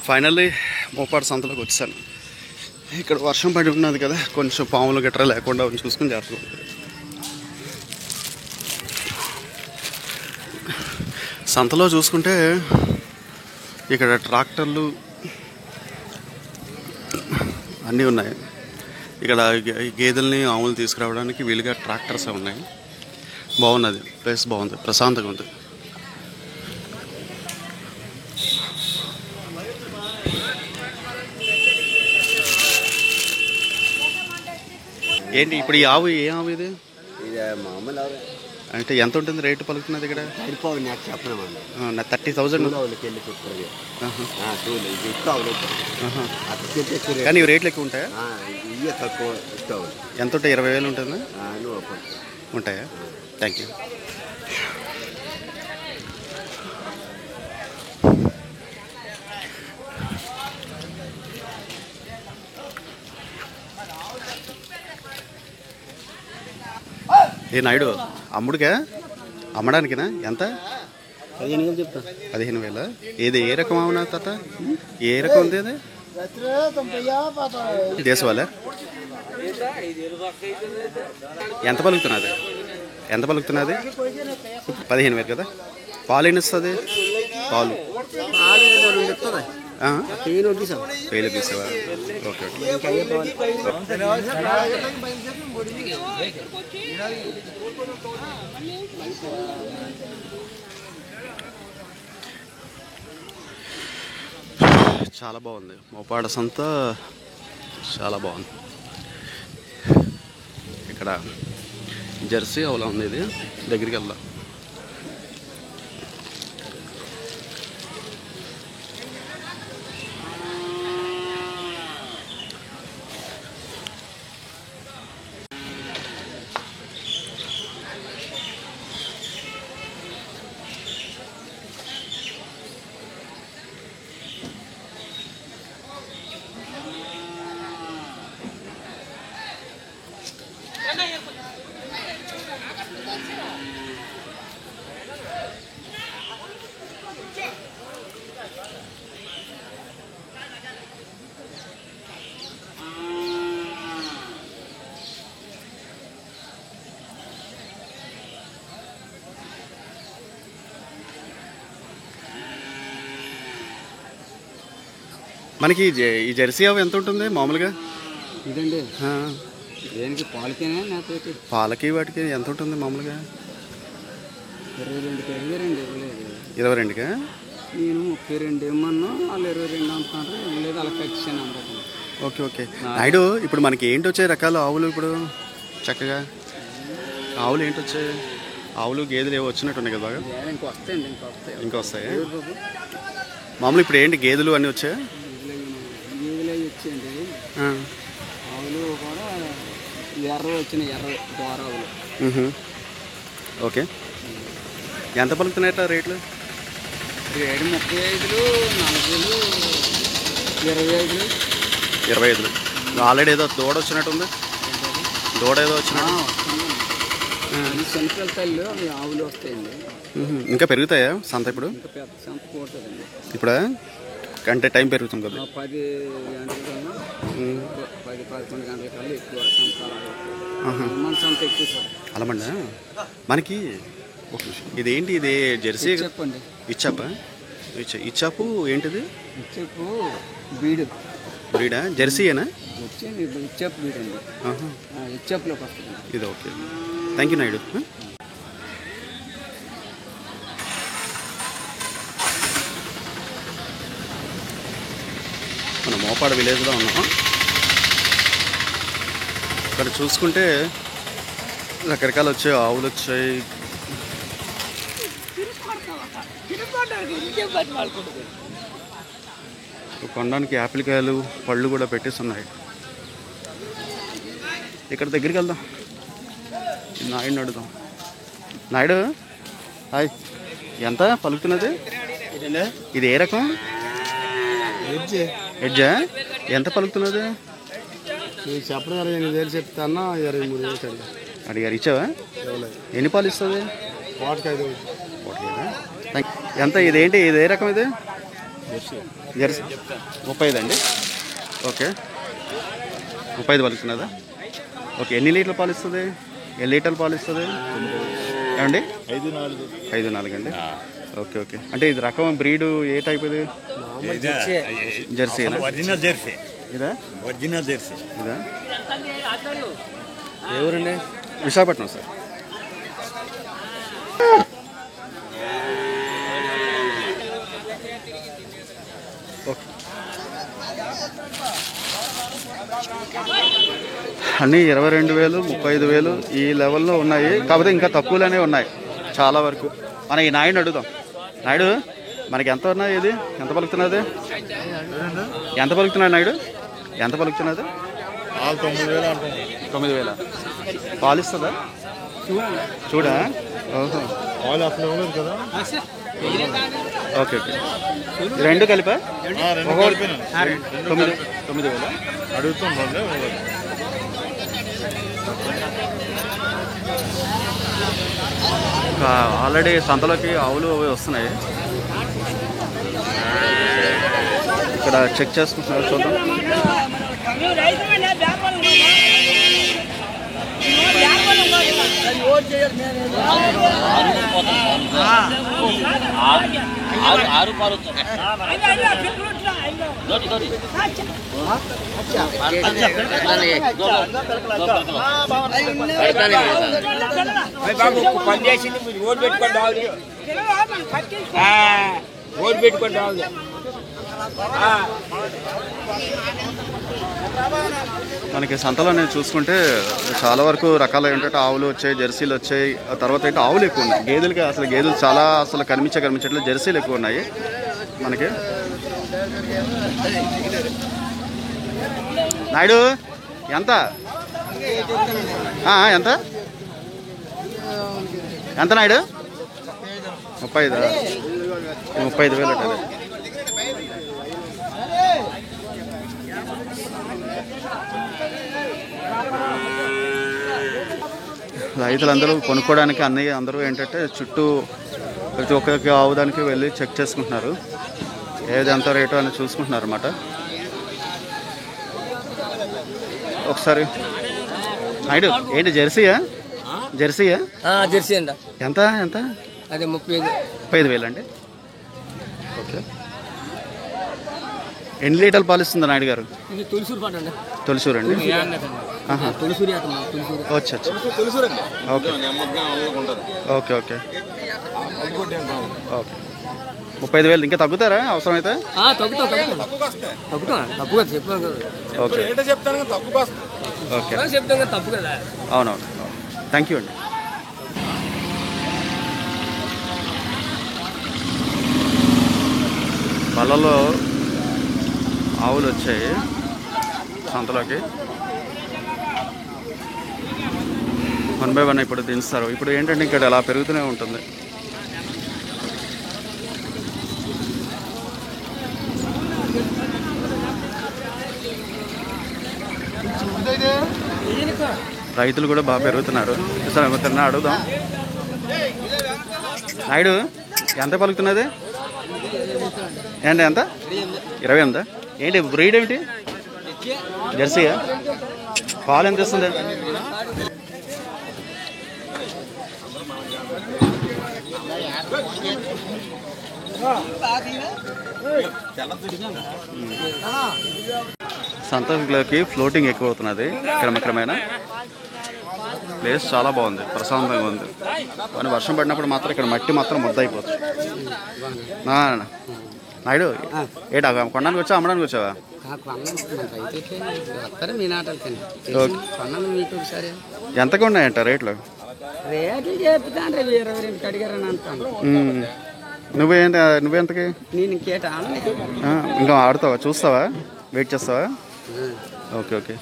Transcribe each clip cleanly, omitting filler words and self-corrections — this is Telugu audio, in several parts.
ఫైనల్లీ మోపాడు సంతలోకి వచ్చాను. ఇక్కడ వర్షం పడి ఉన్నది కదా, కొంచెం పాములు గట్రా లేకుండా చూసుకుని జాగ్రత్తగా ఉంటుంది. సంతలో చూసుకుంటే ఇక్కడ ట్రాక్టర్లు అన్నీ ఉన్నాయి. ఇక్కడ గేదెల్ని ఆవులు తీసుకురావడానికి వీలుగా ట్రాక్టర్స్ ఉన్నాయి. బాగున్నది, ప్లేస్ బాగుంది, ప్రశాంతంగా ఉంది. ఏంటి ఇప్పుడు ఈ ఆవు, ఏ ఆవు ఇది? అంటే ఎంత ఉంటుంది రేటు పలుకుతున్నది ఇక్కడ? 30,000. కానీ ఇవి రేట్లు ఎక్కువ ఉంటాయా? ఎంత ఉంటాయి? 20,000 ఉంటుందా? ఉంటాయా? Thank you. ఏ నాయుడు, అమ్ముడికా? అమ్మడానికినా? ఎంత? 15,000 చెప్తా. 15,000. ఏది ఏ రకం అవునా తాత? ఏ రకం ఉంది అది? దేశవాళ. ఎంత పలుకుతున్నది? 15,000 కదా. పాలు ఎన్ని ఇస్తుంది? పాలు 1,000 తీసావా? Okay okay. చాలా బాగుంది మోపాడ సంత, చాలా బాగుంది. ఇక్కడ జెర్సీ ఆవులా ఉంది. ఇది దగ్గరికి వెళ్దాం. మనకి ఈ జెర్సీ ఆవు ఎంత ఉంటుంది మామూలుగా? ఇదండి దేనికి పాలకేనా? నాకు పాలకి వాటికి ఎంత ఉంటుంది మామూలుగా? 22. 22కా? నేను 32 ఇమ్మన్నా, వాళ్ళు 22 అంటున్నారు. లేదు అలా కట్టించాను అందరూ. Okay okay. నాయుడు, ఇప్పుడు మనకి ఏంటి వచ్చాయి రకాలు ఆవులు ఇప్పుడు చక్కగా? ఆవులు ఏంటి వచ్చాయి? ఆవులు గేదెలు ఏవో వచ్చినట్టున్నాయి కదా బాగా? ఇంకా వస్తాయి మామూలు. ఇప్పుడు ఏంటి గేదెలు అన్నీ వచ్చాయి? గేదెలు వచ్చాయండి. ఆవులు కూడా ఎర్ర వచ్చినాయి, ఎర్ర దోరావులు. ఓకే. ఎంత పలుకుతున్నాయట రేట్లు? రేటు 35, 40, 25. ఆల్రెడీ ఏదో దూడ వచ్చినట్టుంది. దూడ ఏదో వచ్చినట్టు. శనగల తల్లి అవి ఆవులు వస్తాయండి. ఇంకా పెరుగుతాయా సంత ఇప్పుడు? ఇంకా పెద్ద సంత పోతుందండి ఇప్పుడు. అంటే టైం పెరుగుతుంది కదా. 10 గంటల కన్నా 10-11 గంటల కల్లా ఎక్కువ సంత. మన సంత ఎక్కువ సార్. అలామండి. మనకి ఇదేంటి? ఇది జెర్సీ చెప్పండి. ఇచ్చాపా? ఇచ్చాపు ఏంటిది? ఇచ్చాపు బీడు. బ్రీడా? జెర్సీయేనా? వచ్చేయండి ఇచ్చాపు బీడ్ అండి. ఇచ్చాపులోకి వస్తుంది ఇది. Okay, thank you Naidu. మనం మోపాడ విలేజ్లో ఉన్నాం. ఇక్కడ చూసుకుంటే రకరకాలు వచ్చాయి, ఆవులు వచ్చాయి. కొనడానికి యాపిల్కాయలు, పళ్ళు కూడా పెట్టేస్తున్నాయి. ఇక్కడ దగ్గరికి వెళ్దాం, నాయుడిని అడుగుదాం. నాయుడు హాయ్, ఎంత పలుకుతున్నది? ఇది ఏ రకం? ఎడ్జా? ఎంత పలుకుతున్నది? చెప్పడం 28,000 చెప్తాను. 23,000 అడిగారు, ఇచ్చావా? ఎన్ని పాలు ఇస్తుంది? 45. ఎంత? ఇదేంటి? ఇది ఏ రకం? ఇది జెర్సీ 35 అండి. ఓకే 35 పలుకుతున్నదా? ఓకే ఎన్ని లీటర్ల పాలు ఇస్తుంది? ఎన్ని లీటర్ల పాలు ఇస్తుంది ఏమండి? 5-4 అండి. Okay okay. అంటే ఇది రకం బ్రీడు ఏ టైప్ ఇది? జెర్సీ ఇదా? ఇదా? ఎవరండి? విశాఖపట్నం సార్. ఓకే అన్నీ 22,000 35,000 ఈ లెవెల్లో ఉన్నాయి. కాకపోతే ఇంకా తక్కువలోనే ఉన్నాయి చాలా వరకు. మనం ఈ నాయుడు అడుగుదాం. నాయుడు మనకి ఎంత ఉన్నాయి? ఇది ఎంత పలుకుతున్నది? ఎంత పలుకుతున్నాడు నాయుడు? ఎంత పలుకుతున్నది? 9,000. పాలు ఇస్తుందా? చూడా? ఓహో ఓకే ఓకే. రెండు కలిపా? 9,000 అడుగుతుండే. ఆల్రెడీ సంతలోకి ఆవులు అవి వస్తున్నాయి. ఇక్కడ చెక్ చేసుకుంటున్నారు, చూద్దాం. మనకి సంతలో నేను చూసుకుంటే చాలా వరకు రకాలు ఏంటంటే ఆవులు వచ్చాయి, జెర్సీలు వచ్చాయి. ఆ తర్వాత అయితే ఆవులు ఎక్కువ ఉన్నాయి. గేదెలకి అసలు గేదెలు చాలా అసలు కనిపించట్లేదు. జెర్సీలు ఎక్కువ ఉన్నాయి మనకి. నాయుడు ఎంత ఎంత ఎంత నాయుడు? 35,000 ఉంటుంది. రైతులందరూ కొనుక్కోవడానికి అందరూ ఏంటంటే చుట్టూ ప్రతి ఒక్కరికి ఆవుదానికి వెళ్ళి చెక్ చేసుకుంటున్నారు. ఏది ఎంత రేటు అని చూసుకుంటున్నారు అన్నమాట. ఒకసారి నాయుడు ఏంటి జెర్సీయా? జెర్సీయా? జెర్సీ అండి. ఎంత ఎంత? అదే 35,000 అండి. ఓకే ఎన్ని లీటర్లు పాలిస్తుంది నాయుడు గారు? ఇది తొలిసూరు పాట అండి. తొలిసూరు అండి. తొలిసూరు వచ్చా ఓకే ఓకే ఓకే ఓకే. 35,000 ఇంకా తగ్గుతారా అవసరమైతే? తప్పుగా చెప్పాను. ఓకే ఓకే చెప్తాను తప్పు కదా. అవునవును. థ్యాంక్ యూ అండి. పళ్ళలో ఆవులు వచ్చాయి సంతలోకి. 1 by 1 ఇప్పుడు దించుతారు. ఇప్పుడు ఏంటంటే ఇక్కడ అలా పెరుగుతూనే ఉంటుంది. రైతులు కూడా బాగా పెరుగుతున్నారు. సరే తిన్నా అడుగుదాం. నాయుడు ఎంత పలుకుతున్నది? ఏంటి ఎంత? 28. ఏంటి బ్రీడ్ ఏమిటి? జెర్సీయా? పాలు ఎంత ఇస్తుంది? సంతలోకి ఫ్లోటింగ్ ఎక్కువ అవుతున్నది క్రమక్రమేణా. ప్లేస్ చాలా బాగుంది, ప్రశాంతంగా ఉంది. కానీ వర్షం పడినప్పుడు మాత్రం ఇక్కడ మట్టి మాత్రం ముద్ద అయిపోతుంది. నాయుడు ఏటా కొనడానికి వచ్చావా అమ్మడానికి వచ్చావా? ఎంతగా ఉన్నాయంట రేట్లు? నువ్వెంతకి? ఇంకా ఆడుతావా, చూస్తావా, వెయిట్ చేస్తావా? Okay okay.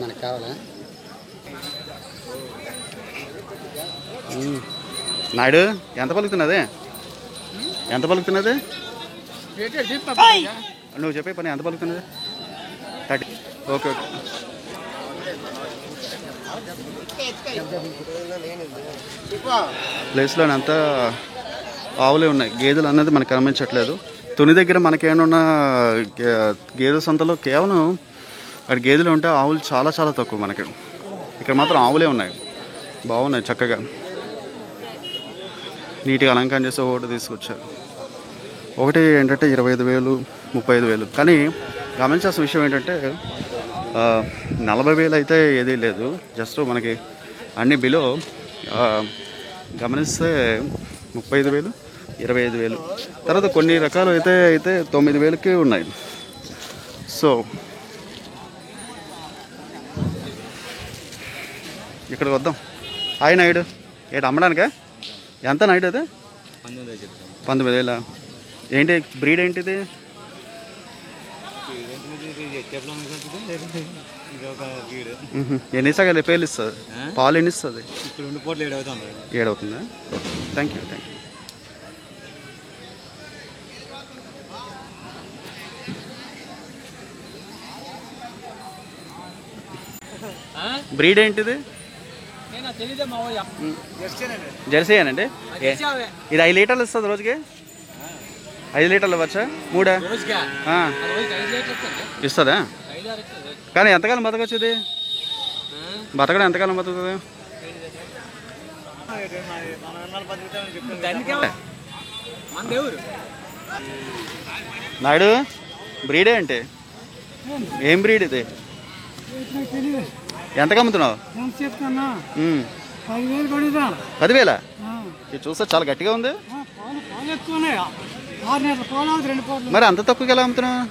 మనకు కావాలా నాయుడు? ఎంత పలుకుతున్నది? ఎంత పలుకుతున్నది? నువ్వు చెప్పే పని ఎంత పలుకుతున్నది? 30. Okay okay. ప్లేస్లోనంతా ఆవులే ఉన్నాయి. గేదెలు అన్నది మనకు గమనించట్లేదు. తుని దగ్గర మనకేమన్నా గేదెల సంతలో కేవలం అక్కడ గేదెలు ఉంటే ఆవులు చాలా చాలా తక్కువ మనకి. ఇక్కడ మాత్రం ఆవులే ఉన్నాయి, బాగున్నాయి, చక్కగా నీట్గా అలంకరణ చేసి ఒకటి తీసుకొచ్చారు. ఒకటి ఏంటంటే 25,000, 35,000. కానీ గమనించాల్సిన విషయం ఏంటంటే 40,000 అయితే ఏదీ లేదు, జస్ట్ మనకి అన్ని బిలో. గమనిస్తే 35,000, 25,000, తర్వాత కొన్ని రకాలు అయితే 9,000కి ఉన్నాయి. సో ఇక్కడికి వద్దాం. హాయ్ నాయుడు, ఏంటి అమ్మడానికా? ఎంత నాయుడు అయితే? 19,000. ఏంటి బ్రీడ్ ఏంటిది? ఎన్ని సగాలు పేర్లు ఇస్తుంది? పాలు ఎన్ని ఇస్తుంది? 7 అవుతుందా? Thank you. బ్రీడ్ ఏంటిది? జెర్సీ అనండి. ఇది 5 లీటర్లు ఇస్తుంది రోజుకి? 5 లీటర్లు ఇవ్వచ్చా? 3 ఇస్తుందా? కానీ ఎంతకాలం బతకచ్చు ఇది? బతకడం ఎంతకాలం బతుకుతుంది? నాయుడు, బ్రీడే అంటే ఏం బ్రీడ్ ఇది? ఎంతకు అమ్ముతున్నావు? 10,000. ఇది చూస్తే చాలా గట్టిగా ఉంది. మరి అంత తక్కువకి ఎలా అమ్ముతున్నావు?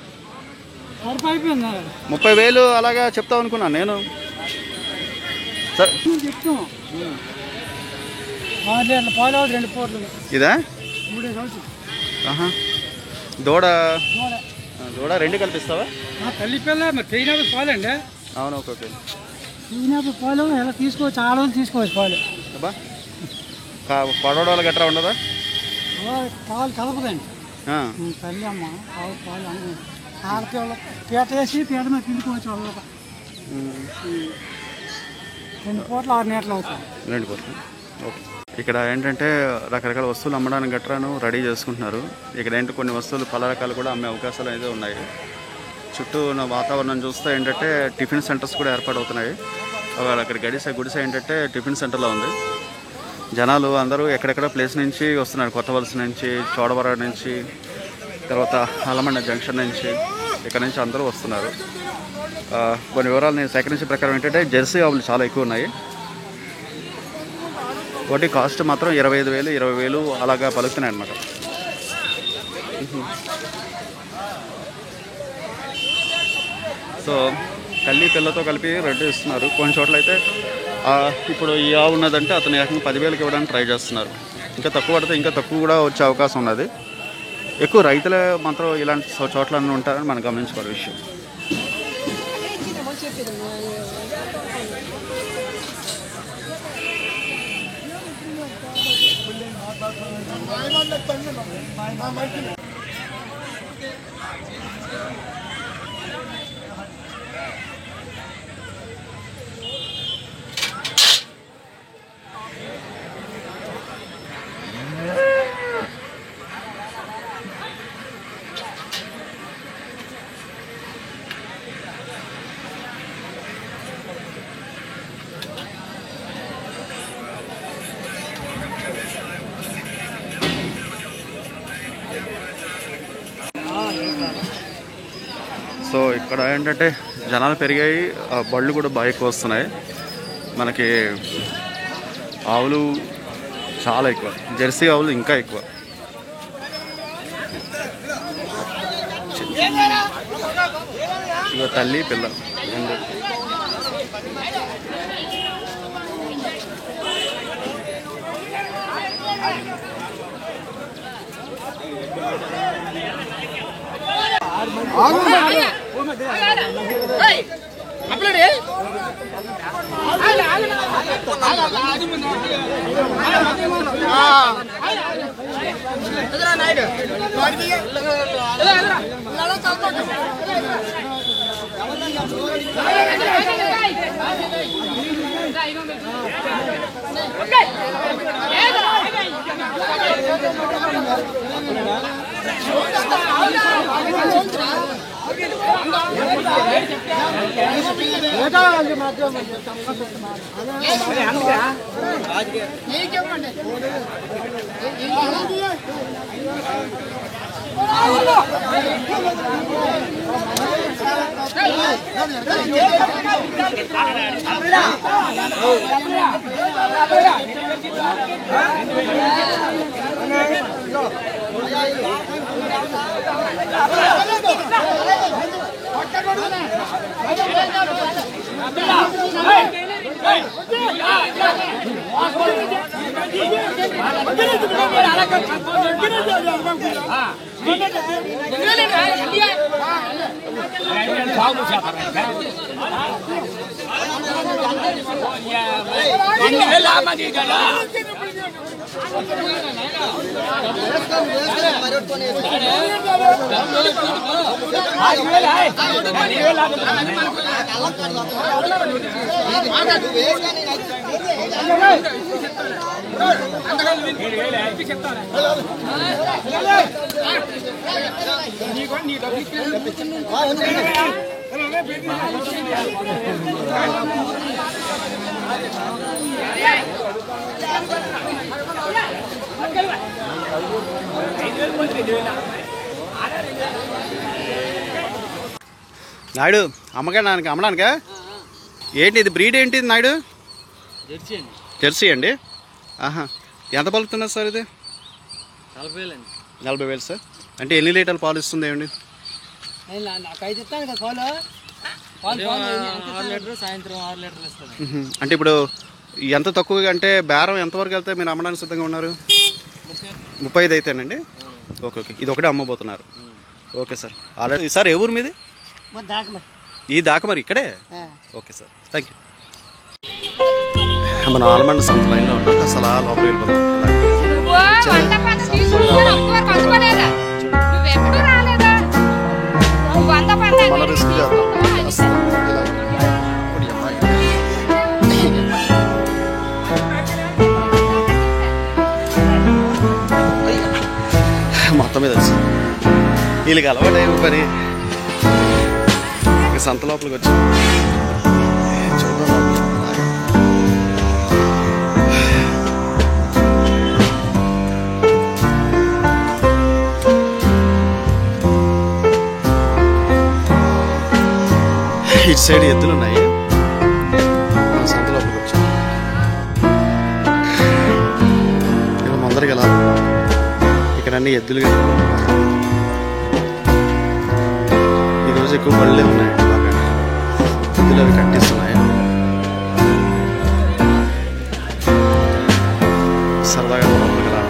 30,000 అలాగా చెప్తావు అనుకున్నాను నేను. ఇదా? దూడ 2 కల్పిస్తావా? తల్లి పిల్ల పాలండి. అవును, ఓకే. పాలు ఎలా తీసుకోవచ్చు, చాలా తీసుకోవచ్చు పాలు. పడవడాలు గట్రా ఉండదా? పాలు కలపదండి తల్లి అమ్మ. ఆవు పాలు ఆడపిల్ల పీట వేసి పీట మీద పిండుకోవచ్చు. వాళ్ళ 2 పూటలు 6 లీటర్లు అవుతుంది. 2 పూటలు. ఓకే. ఇక్కడ ఏంటంటే రకరకాల వస్తువులు అమ్మడానికి గట్రాను రెడీ చేసుకుంటున్నారు. ఇక్కడ ఏంటి కొన్ని వస్తువులు పల రకాలు కూడా అమ్మే అవకాశాలు అయితే ఉన్నాయి. చుట్టూ ఉన్న వాతావరణం చూస్తే ఏంటంటే టిఫిన్ సెంటర్స్ కూడా ఏర్పాటవుతున్నాయి. అక్కడ గుడిసె ఏంటంటే టిఫిన్ సెంటర్లో ఉంది. జనాలు అందరూ ఎక్కడెక్కడ ప్లేస్ నుంచి వస్తున్నారు. కొత్త వలస నుంచి, చోడవరం నుంచి, తర్వాత అలమండ జంక్షన్ నుంచి, ఇక్కడ నుంచి అందరూ వస్తున్నారు. కొన్ని వివరాలు నేను సేకరించే ప్రకారం ఏంటంటే జెర్సీ ఆవులు చాలా ఎక్కువ ఉన్నాయి. ఒకటి కాస్ట్ మాత్రం 25,000, 20,000 అలాగా పలుకుతున్నాయి అన్నమాట. సో తల్లి పిల్లతో కలిపి రెడ్డి ఇస్తున్నారు. కొన్ని చోట్ల అయితే ఇప్పుడు ఈ ఆవు ఉన్నదంటే అతను ఏకంగా 10,000కి ఇవ్వడానికి ట్రై చేస్తున్నారు. ఇంకా తక్కువ పడితే ఇంకా తక్కువ కూడా వచ్చే అవకాశం ఉన్నది. ఎక్కువ రైతుల మాత్రం ఇలాంటి చోట్లన్నీ ఉంటారని మనం గమనించుకోవాలి విషయం. సో ఇక్కడ ఏంటంటే జనాలు పెరిగాయి, బళ్ళు కూడా బాగా ఎక్కువ వస్తున్నాయి. మనకి ఆవులు చాలా ఎక్కువ, జెర్సీ ఆవులు ఇంకా ఎక్కువ. ఇక తల్లి పిల్ల Okay. నాయుడు అమ్మకానికి అమ్మడానికా? ఏంటి ఇది బ్రీడ్ ఏంటి నాయుడు? జెర్సీ అండి. ఆహా, ఎంత పలుకుతున్నారు సార్ ఇది? 40,000 సార్. అంటే ఎన్ని లీటర్లు పాలు ఇస్తుంది ఏమండి? అంటే ఇప్పుడు ఎంత తక్కువగా అంటే బేరం ఎంతవరకు వెళ్తే మీరు అమ్మడానికి సిద్ధంగా ఉన్నారు? 35 అయితేనండి. ఓకే ఓకే, ఇది ఒకటే అమ్మబోతున్నారు. Okay sir. ఆల్రెడీ సార్ ఏ ఊరు మీది? ఈ దాకా మరి ఇక్కడే. Okay sir, thank you. మన ఆల్మండ్ సంత లైన్లో ఉంటాం. అసలు లోపలికి వెళ్ళిపోతాం. మన రిస్క్ చేద్దాం. మొత్తం మీద వచ్చి వీళ్ళకి అలవాటు అయ్యే పని సంత లోపలికి వచ్చి చూద్దాం. ఇటు సైడ్ ఎద్దులు ఉన్నాయి. సంత లోపలికి వచ్చి ఇలా ముందరికి ఎలా ఇక్కడ అన్ని ఎద్దులు ఈరోజు ఎక్కువ బళ్ళే ఉన్నాయి. ఎద్దులు అవి కట్టిస్తున్నాయి. సరదాగా లోపలికి రా.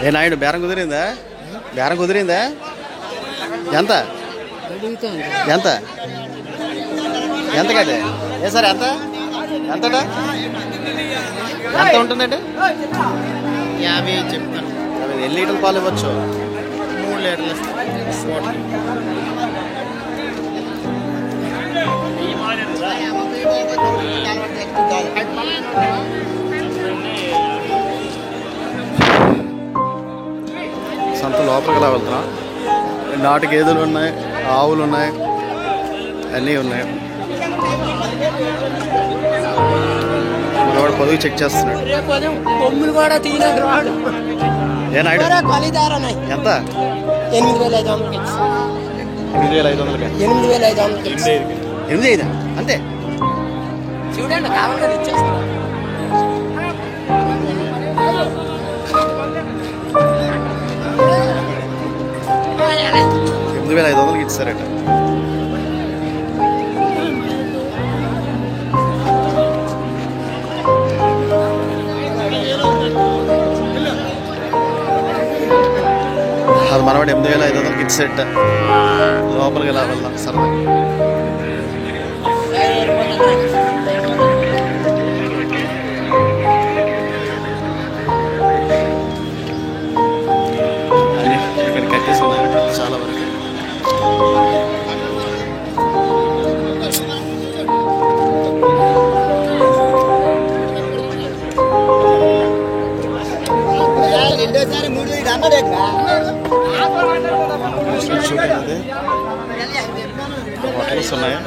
ఏ నాయుడు బేరం కుదిరిందా? బేరం కుదిరిందా? ఎంత ఎంత ఎంత కదే? ఏ సార్ ఎంత ఎంతటా ఎంత ఉంటుందండి? 50 చెప్తాను. ఎన్ని లీటర్ల పాలు ఇవ్వచ్చు? 3 లీటర్లు సంత లోపలికి ఎలా వెళ్తున్నా? నాటు గేదెలు ఉన్నాయి, ఆవులు ఉన్నాయి, అన్నీ ఉన్నాయి. వాడు పొదుగు చెక్ చేస్తున్నాడు. కొమ్ములు కూడా తీయలేదు రాడు. ఏ నాయుడు ఎంత? 8,500. 8,500. 8,500. 8,500 అంతే. చూడండి కావాలి ఇచ్చేస్తాను. 8,500 ఇచ్చారట. అది మనవాడు 8,500 ఇచ్చారట. లోపలికి ఎలా వెళ్దాం సరదా. ఇక్కడ కట్టేసి ఉన్నాయట చాలా వరకు. హోటల్స్ ఉన్నాయా?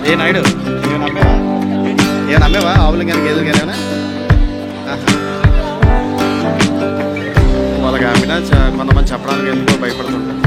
ఏ నాయుడు ఏమైనా అమ్మేవా? ఆవులు కానీ గేదెలు కానీ ఏమైనా? వాళ్ళకి అమ్మినా కొంతమంది చెప్పడానికి ఎందుకో భయపడుతుంటారు.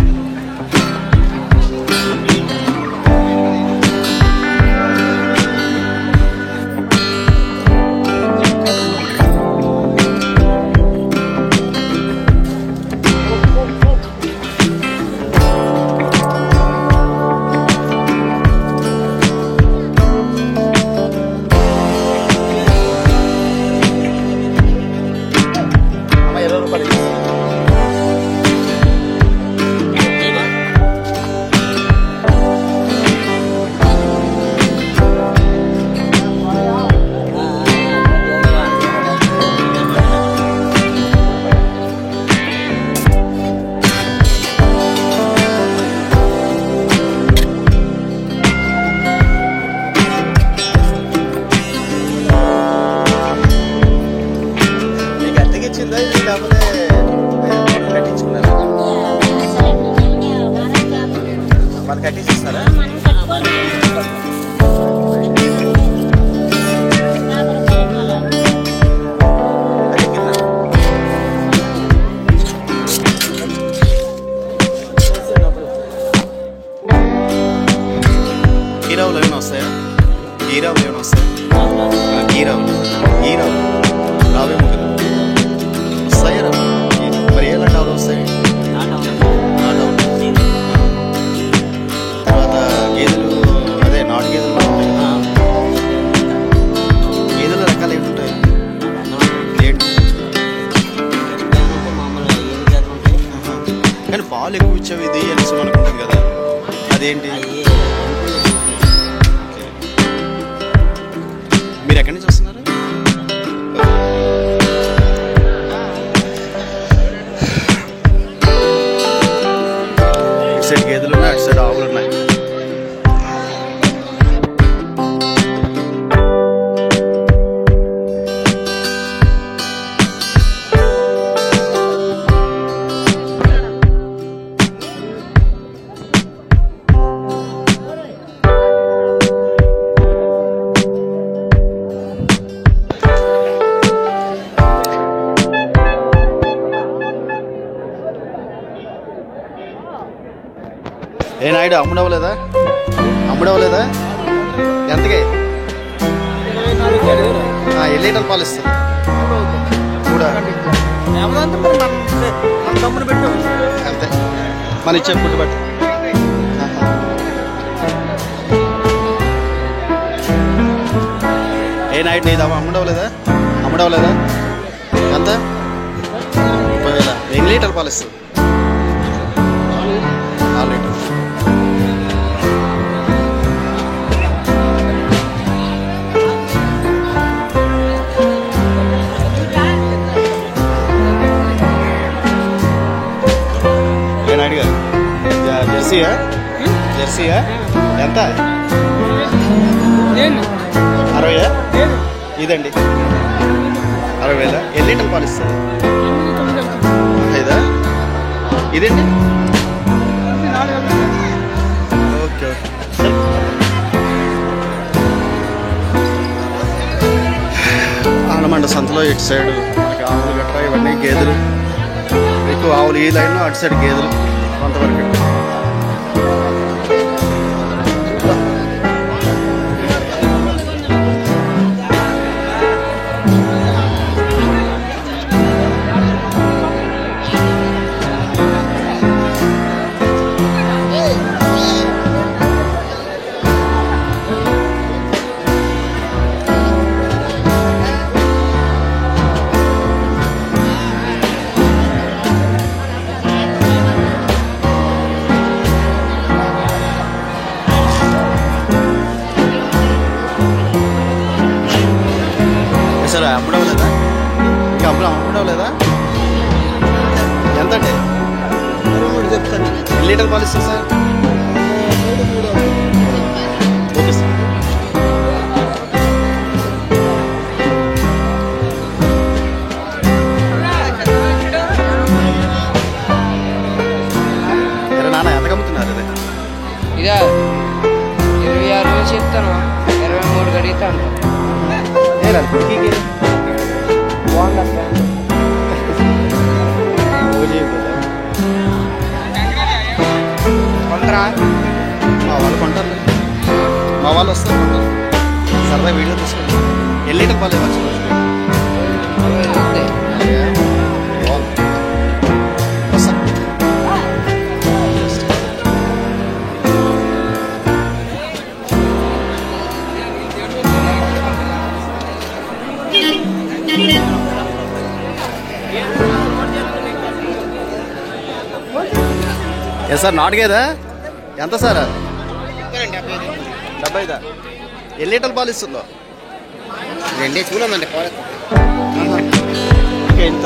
వాళ్ళు కట్టిస్తారా? గీరావులు ఏమైనా వస్తాయా? గీరావులు ఏమైనా వస్తాయా? గీరావులు రావేమో కదా. వస్తాయా? మరి ఎలాంటి ఆవులు వస్తాయి? తర్వాత గేదెలు అదే నాటు గేదెలు కూడా ఉంటాయి. గేదెల రకాలు ఏంటుంటాయి? కానీ పాలు ఎక్కువ ఇచ్చేవి ఇది అనేసి అనుకుంటాం కదా, అదేంటి? మీరు ఎక్కడి నుంచి వస్తున్నారు? ఇటు సైడ్ గేదెలు ఉన్నాయి, అటు సైడ్ ఆవులు ఉన్నాయి. ఏ నాయుడు అమ్ముడవలేదా? ఎంతకి? 24 ఎన్ని లీటర్లు పాలు ఇస్తారు? 3 అంతే మన ఇచ్చే ఫుడ్ బట్టి. ఏ నైట్ నీది అమ్మడవలేదా? ఎంత? 30,000. ఎన్ని లీటర్ పాలు ఇస్తుంది? 4 లీటర్. ఏ నాయుడు గారు జెర్సీయా ఎంత? 60? ఇదండి 60,000. ఎన్ని లీటర్ పాలు ఇస్తుంది? 5? ఇదండి ఓకే. ఆనమండ సంతలో ఇటు సైడ్ మనకి ఆవులు గట్రా ఇవన్నీ గేదెలు ఎక్కువ. ఆవులు ఈ లైన్లో, అటు సైడ్ గేదెలు కొంతవరకు. సార్ అమ్మడవలేదా? ఇంకా అమ్మడవలేదా? ఎంత అండి? చెప్తాను. ఎన్ని లీటర్ పాలు ఇస్తుంది సార్? Okay sir. నాన్న ఎంతకు అమ్ముతున్నారు ఇది? ఇదా 26 చెప్తాను, 23 అడుగుతాను. కొంటరా? మా వాళ్ళు కొంటారు, మా వాళ్ళు వస్తారు కొంటారు. సరదా వీడియో తీసుకుంటారు. ఎన్ని లీటర్ పాలు ఇవ్వచ్చు? సార్ నాటుగేదా? ఎంత సార్? 70. ఎన్ని లీటర్ పాలు ఇస్తుందో? 2 చూడండి పాలు. ఎంత?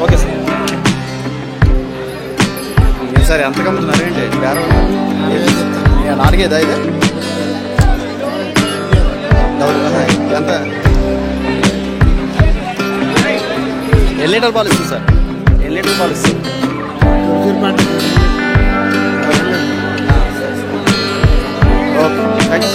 Okay sir. సార్ ఎంతకు అమ్ముతున్నారు ఏంటి? నాటుగేదా ఇది? ఎంత? ఎన్ని లీటర్ పాలు ఇస్తుంది సార్? ఎన్ని లీటర్ పాలు ఇస్తుంది? Okay, thank you.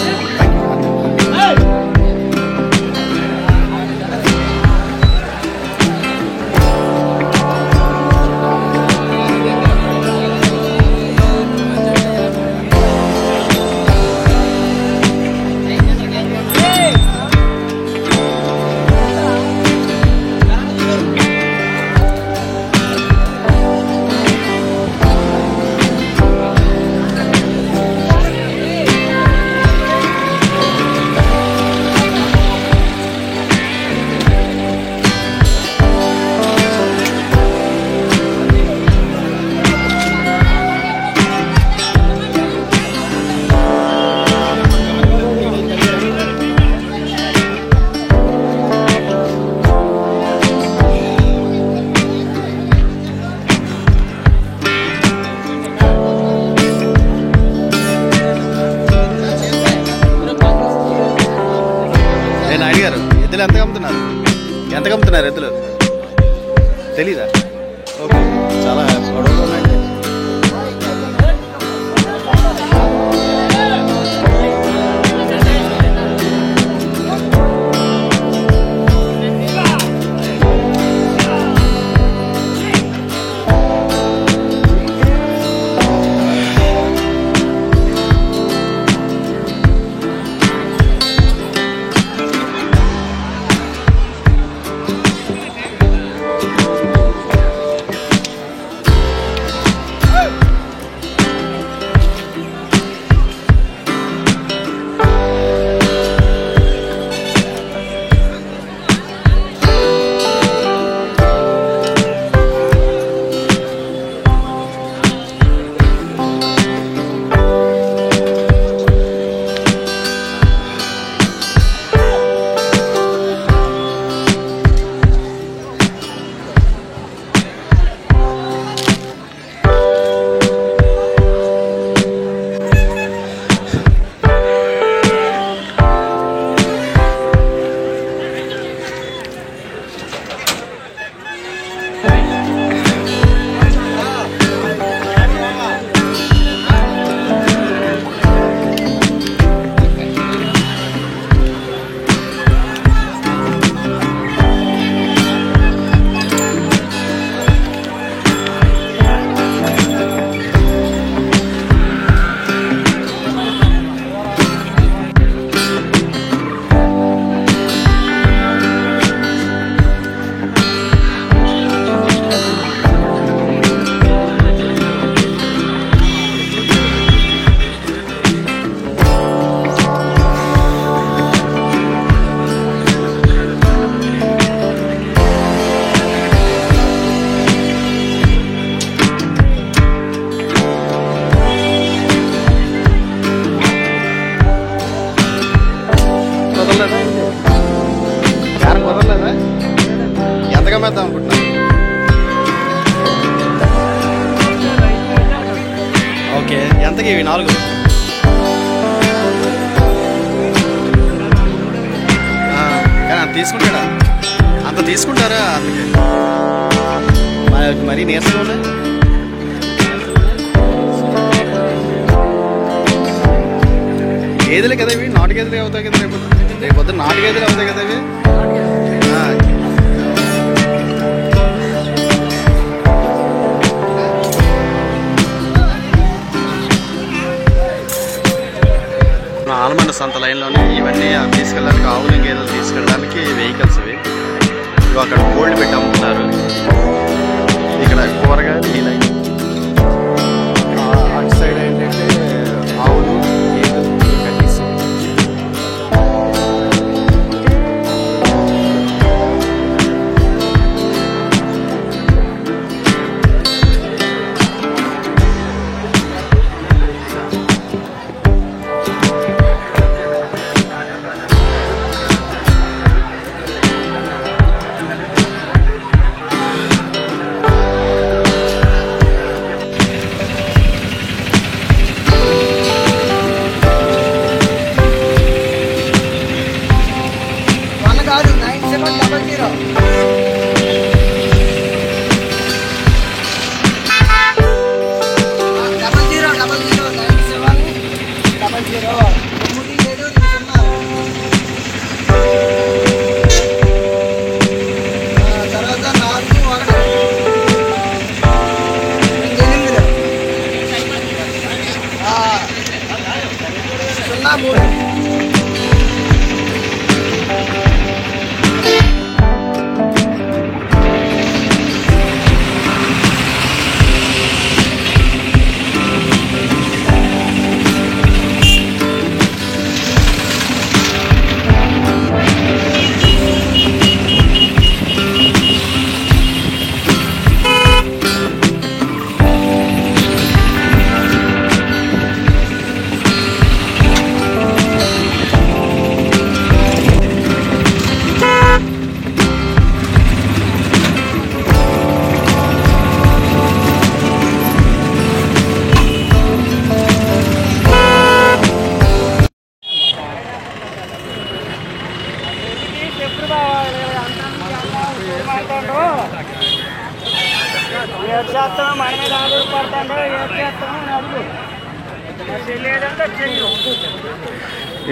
ఎద్దులు ఎంతకు అమ్ముతున్నారు ఎద్దులు? తెలీదా? ఓకే, చాలా గొడవలు ఉన్నాయి. ఇవి 4. కానీ అంత తీసుకుంటాడా? అంత తీసుకుంటారా? అందుకే మరీ నీరసంగా ఉన్నాయి. గేదెలే కదా ఇవి, నాటు గేదెలే అవుతాయి కదా రేపు పొద్దున్న నాటు గేదెలు అవుతాయి కదా ఇవి. ఆలమండ సంత లైన్లోనే ఇవన్నీ తీసుకెళ్ళడానికి, ఆవులు గేదెలు తీసుకెళ్ళడానికి వెహికల్స్ ఇవి. అక్కడ కోల్డ్ పెట్టి అమ్ముతున్నారు. ఇక్కడ కూరగాయలు ఈ లైన్, అటు సైడ్ ఏంటంటే ఆవులు గేదెలు కట్టిస్.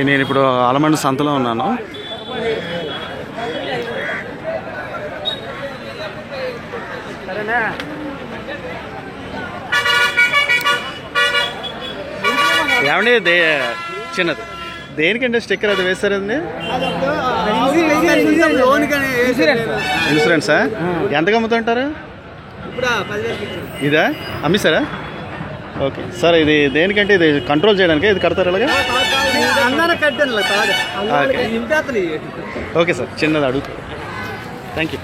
నేను ఇప్పుడు ఆలమండ సంతలో ఉన్నాను. ఏమండి చిన్నది దేనికంటే స్టిక్కర్ అది వేస్తారండి? ఇన్సూరెన్సా? ఎంతకు అమ్ముతుంటారు? ఇదా అమ్మిస్తారా? ఓకే సార్, ఇది దేనికంటే ఇది కంట్రోల్ చేయడానికి ఇది కడతారు ఇలాగా? ఓకే సార్, చిన్నది అడుగు. Thank you.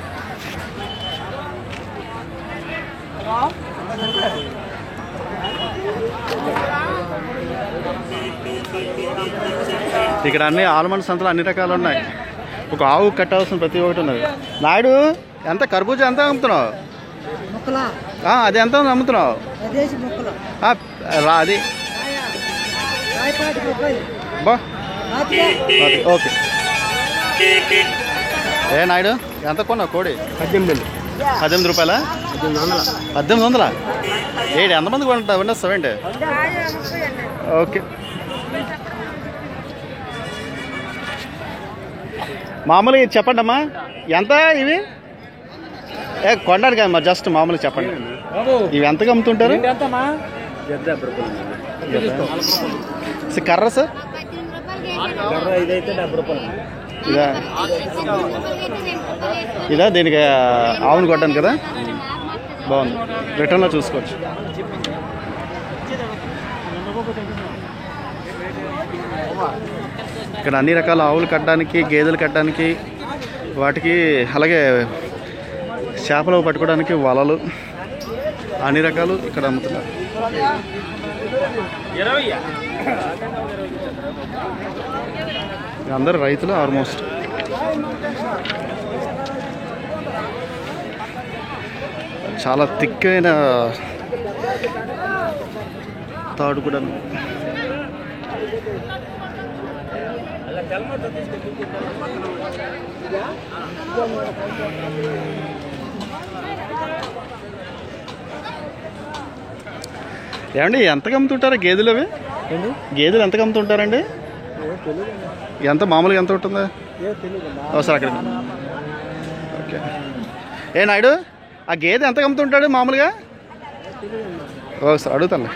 ఇక్కడ అన్ని ఆల్మండ్ సంతలు అన్ని రకాలు ఉన్నాయి. ఒక ఆవు కట్టాల్సిన ప్రతి ఒక్కటి ఉన్నది. నాయుడు, ఎంత కర్బూజా ఎంత అమ్ముతున్నావు? అది ఎంత అమ్ముతున్నావు? అది బా ఓకే. నాయుడు ఎంత కొన్నావు కోడి? 18 రూపాయలా? 1800? ఎంతమంది కొంటా విండొస్తావేంటి? ఓకే. మామూలుగా చెప్పండి అమ్మా, ఎంత ఇవి? కొనడానికి కదమ్మా, జస్ట్ మామూలుగా చెప్పండి. ఇవి ఎంతగా అమ్ముతుంటారు? కర్ర సార్ ఇదా దీనికి ఆవును కొట్టాను కదా, బాగుంది. రిటర్న్లో చూసుకోవచ్చు. ఇక్కడ అన్ని రకాల ఆవులు కట్టడానికి, గేదెలు కట్టడానికి, వాటికి అలాగే చేపలు పట్టుకోవడానికి వలలు అన్ని రకాలు ఇక్కడ అమ్ముతున్నారు. అందరు రైతులు ఆల్మోస్ట్. చాలా థిక్ అయిన తాడు కూడా. ఏమండి ఎంతకు అమ్ముతుంటారా గేదెలు? అవి గేదెలు ఎంతకు అమ్ముతుంటారండి? ఎంత మామూలుగా ఎంత ఉంటుందా? సార్ అక్కడ ఓకే. ఏ నాయుడు, ఆ గేదె ఎంతకు అమ్ముతుంటాడు మామూలుగా? సార్ అడుగుతాను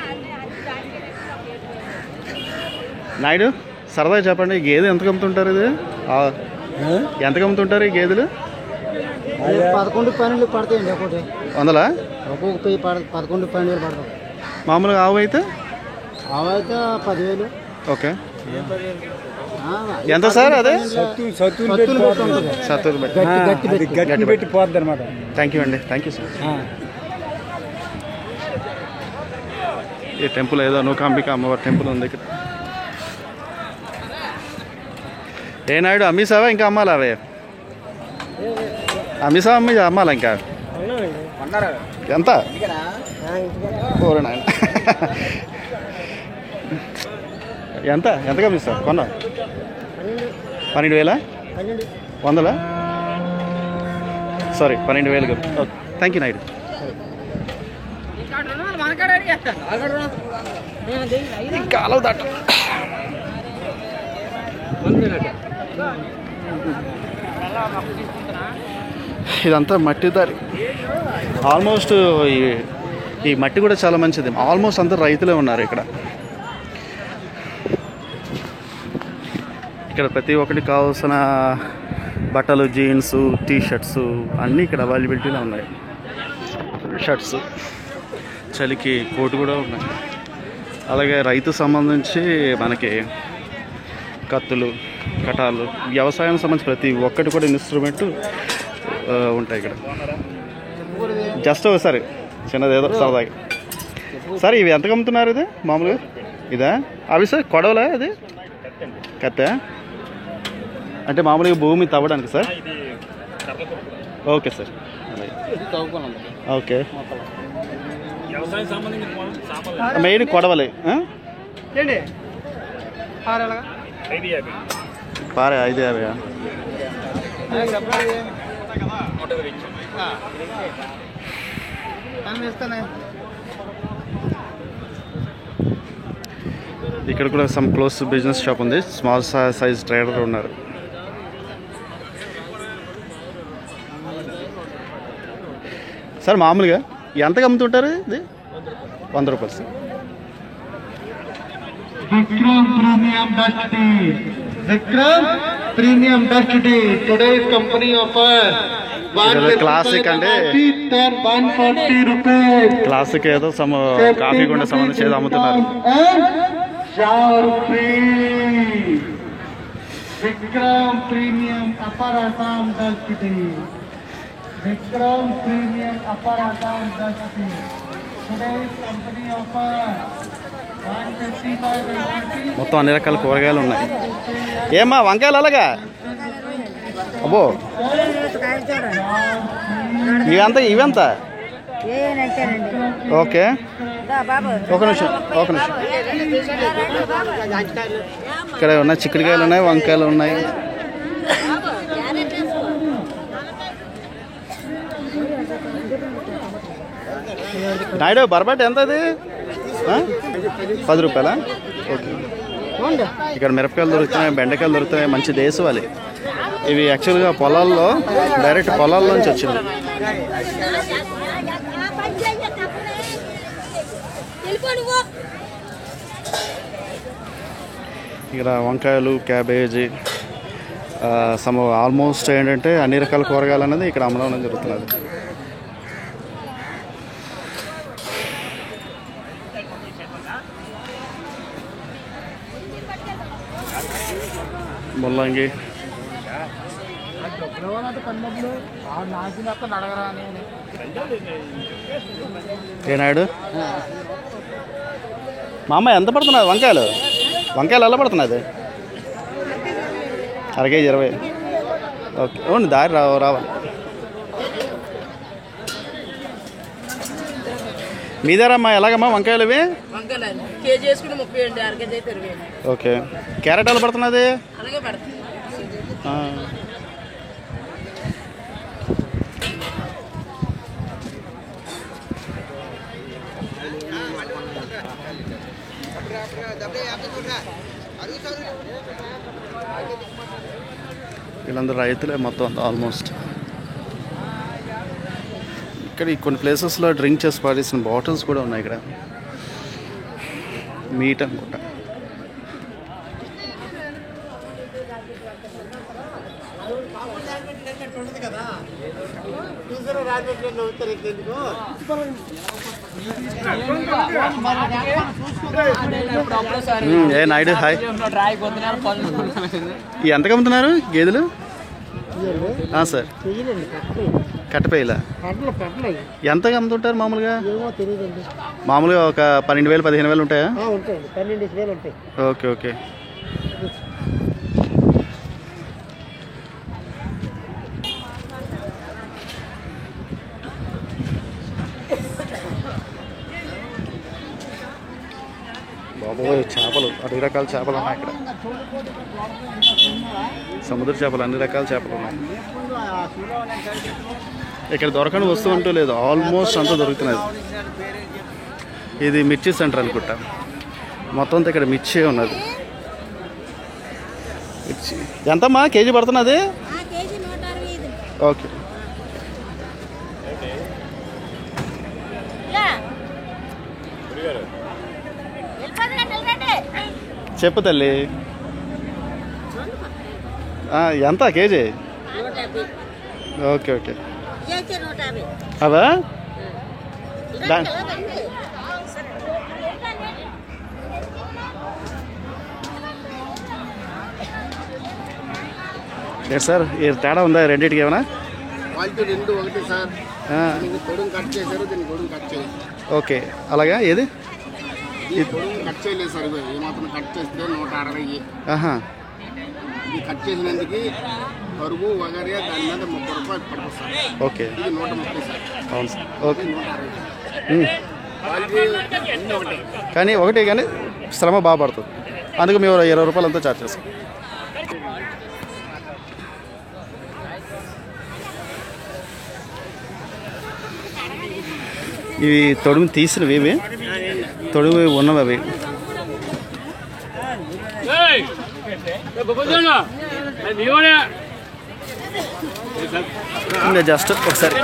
నాయుడు, సరదాగా చెప్పండి, ఈ గేదె ఎంతకు అమ్ముతుంటారు? ఇది ఎంతకు అమ్ముతుంటారు ఈ గేదెలు? 11-12 పడతాయండి. ఒకటి 100? ఒక్కొక్క 11-12 పడతాయి. మామూలుగా ఆవు అయితే? ఆవు అయితే 10,000. ఓకే. ఎంత సార్ అదే? గట్టి పెట్టి పోద్ది అనమాట. థ్యాంక్ యూ అండి, థ్యాంక్ యూ సార్. ఈ టెంపుల్ ఏదో నూకాంబిక అమ్మవారి టెంపుల్ ఉంది ఇక్కడ. ఏ నాయుడు, అమ్మేసావా ఇంకా అమ్మాలా? అవే అమ్మేసావా? అమ్మాలా ఇంకా? ఎంత? ఓరే నాయన, ఎంతగా అమ్మిస్తావు? కొన్నా 12,000? 100? Sorry, 12,000. Okay, thank you Naidu. ఇంకా అలవు దాట. ఇదంతా మట్టి దారి. ఆల్మోస్ట్ ఈ మట్టి కూడా చాలా మంచిది. ఆల్మోస్ట్ అందరు రైతులే ఉన్నారు ఇక్కడ. ఇక్కడ ప్రతి ఒక్కటి కావాల్సిన బట్టలు, జీన్స్, టీ షర్ట్స్ అన్నీ ఇక్కడ అవైలబిలిటీలో ఉన్నాయి. షర్ట్స్, చలికి కోటు కూడా ఉన్నాయి. అలాగే రైతు సంబంధించి మనకి కత్తులు, కటాలు, వ్యవసాయానికి సంబంధించి ప్రతి ఒక్కటి కూడా ఇన్స్ట్రుమెంట్ ఉంటాయి ఇక్కడ. జస్ట్ ఒకసారి చిన్నది ఏదో సరదాగా. సార్ ఇవి ఎంతకు అమ్ముతున్నారు? ఇది మామూలుగా ఇదా? అవి సార్ కొడవలా? అది కత్తా? అంటే మామూలుగా భూమి తవ్వడానికి sir? Okay sir, okay. Main కొడవలే. పారే 5,50. ఇక్కడ కూడా సమ్ క్లోజ్ బిజినెస్ షాప్ ఉంది. స్మాల్ సైజ్ ట్రేడర్ ఉన్నారు. సార్ మామూలుగా ఎంతకు అమ్ముతుంటారు ఇది? 100 రూపాయలు సార్. క్లాసిక్ అంటే క్లాసిక్ ఏదో కాఫీ గుండె సంబంధించి ఏదో అమ్ముతున్నారు. విక్రమ్ ప్రీమియం అప్పర్ అస్సాం 10 మొత్తం అన్ని రకాల కూరగాయలు ఉన్నాయి. ఏమ్మా వంకాయలు అలాగా? అబ్బో, ఇవంతా? ఓకే, ఒక నిమిషం. ఇక్కడ ఉన్నాయి చిక్కుడుకాయలు ఉన్నాయి, వంకాయలు ఉన్నాయి. నాయుడు బర్బట్ ఎంత? అది 10 రూపాయలా? ఓకే. ఇక్కడ మిరపకాయలు దొరుకుతున్నాయి, బెండకాయలు దొరుకుతున్నాయి. మంచి దేశవాళి ఇవి. యాక్చువల్గా పొలాల్లో, డైరెక్ట్ పొలాల్లో నుంచి వచ్చింది. ఇక్కడ వంకాయలు, క్యాబేజీ, ఆల్మోస్ట్ ఏంటంటే అన్ని రకాల కూరగాయలు అనేది ఇక్కడ అమ్మడం జరుగుతున్నది. ముల్లంగి, ఏ నాయుడు మా అమ్మాయి ఎంత పడుతున్నది? వంకాయలు ఎలా పడుతున్నది? అరకేజీ 20. ఓకే, అవును దారి రావాలి. మీదేరమ్మా ఎలాగమ్మా వంకాయలు ఇవి వంకాయలు కేజీ వేసుకుని 30 అండి, అర కేజీ అయితే 20. ఓకే. క్యారెట్ ఎలా పడుతున్నది? అలాగే పడుతుంది. వీళ్ళందరూ రైతులే మొత్తం ఆల్మోస్ట్. ఇక్కడ కొన్ని ప్లేసెస్లో డ్రింక్ చేసి పాడేసిన బాటిల్స్ కూడా ఉన్నాయి ఇక్కడ. మీట్ అనుకుంటా. ఏ నాయుడు హాయ్. ఎంతకు అమ్ముతున్నారు గేదెలు? సార్ కట్టపేయలా ఎంతగా అమ్ముతుంటారు మామూలుగా? మామూలుగా ఒక 12,000 15,000 ఉంటాయా? Okay okay. బాబోయ్ చేపలు, అన్ని రకాల చేపలు ఉన్నాయి ఇక్కడ. సముద్ర చేపలు, అన్ని రకాల చేపలు ఉన్నాయి ఇక్కడ. దొరకని వస్తువు అంటూ లేదు, ఆల్మోస్ట్ అంతా దొరుకుతున్నది. ఇది మిర్చి సెంటర్ అనుకుంటా. మొత్తం అంతా ఇక్కడ మిర్చి ఉన్నది. మిర్చి ఎంతమ్మా కేజీ పడుతున్నది? ఓకే. చెప్పు తల్లి. ఎంత కేజీ? Okay okay. అవా లేదు సార్, ఈ తేడా ఉందా రెండింటికి ఏమైనా? రెండు ఒకటి సార్. పొడుగు కట్ చేశారు, దీన్ని పొడుగు కట్ చేయాలి. ఓకే అలాగా. ఏది పొడుగు కట్ చేయలేదు సార్. ఈ మాత్రం కట్ చేస్తే 160. ఇది కట్ చేసినందుకు పరుగు వగరే దాని మీద 30 రూపాయలు పడుతుంది సార్. ఓకే. ఇది 130 సార్. అవును సార్. ఓకే. 160 కానీ ఒకటి కానీ శ్రమ బాగా పడుతుంది, అందుకు మేము 20 రూపాయలు అంతా ఛార్జ్ చేస్తాం. ఇవి తొడుము తీసినవి, ఇవి తొడుము ఉన్నవి. అవి ఇంకా జస్ట్ ఒకసారి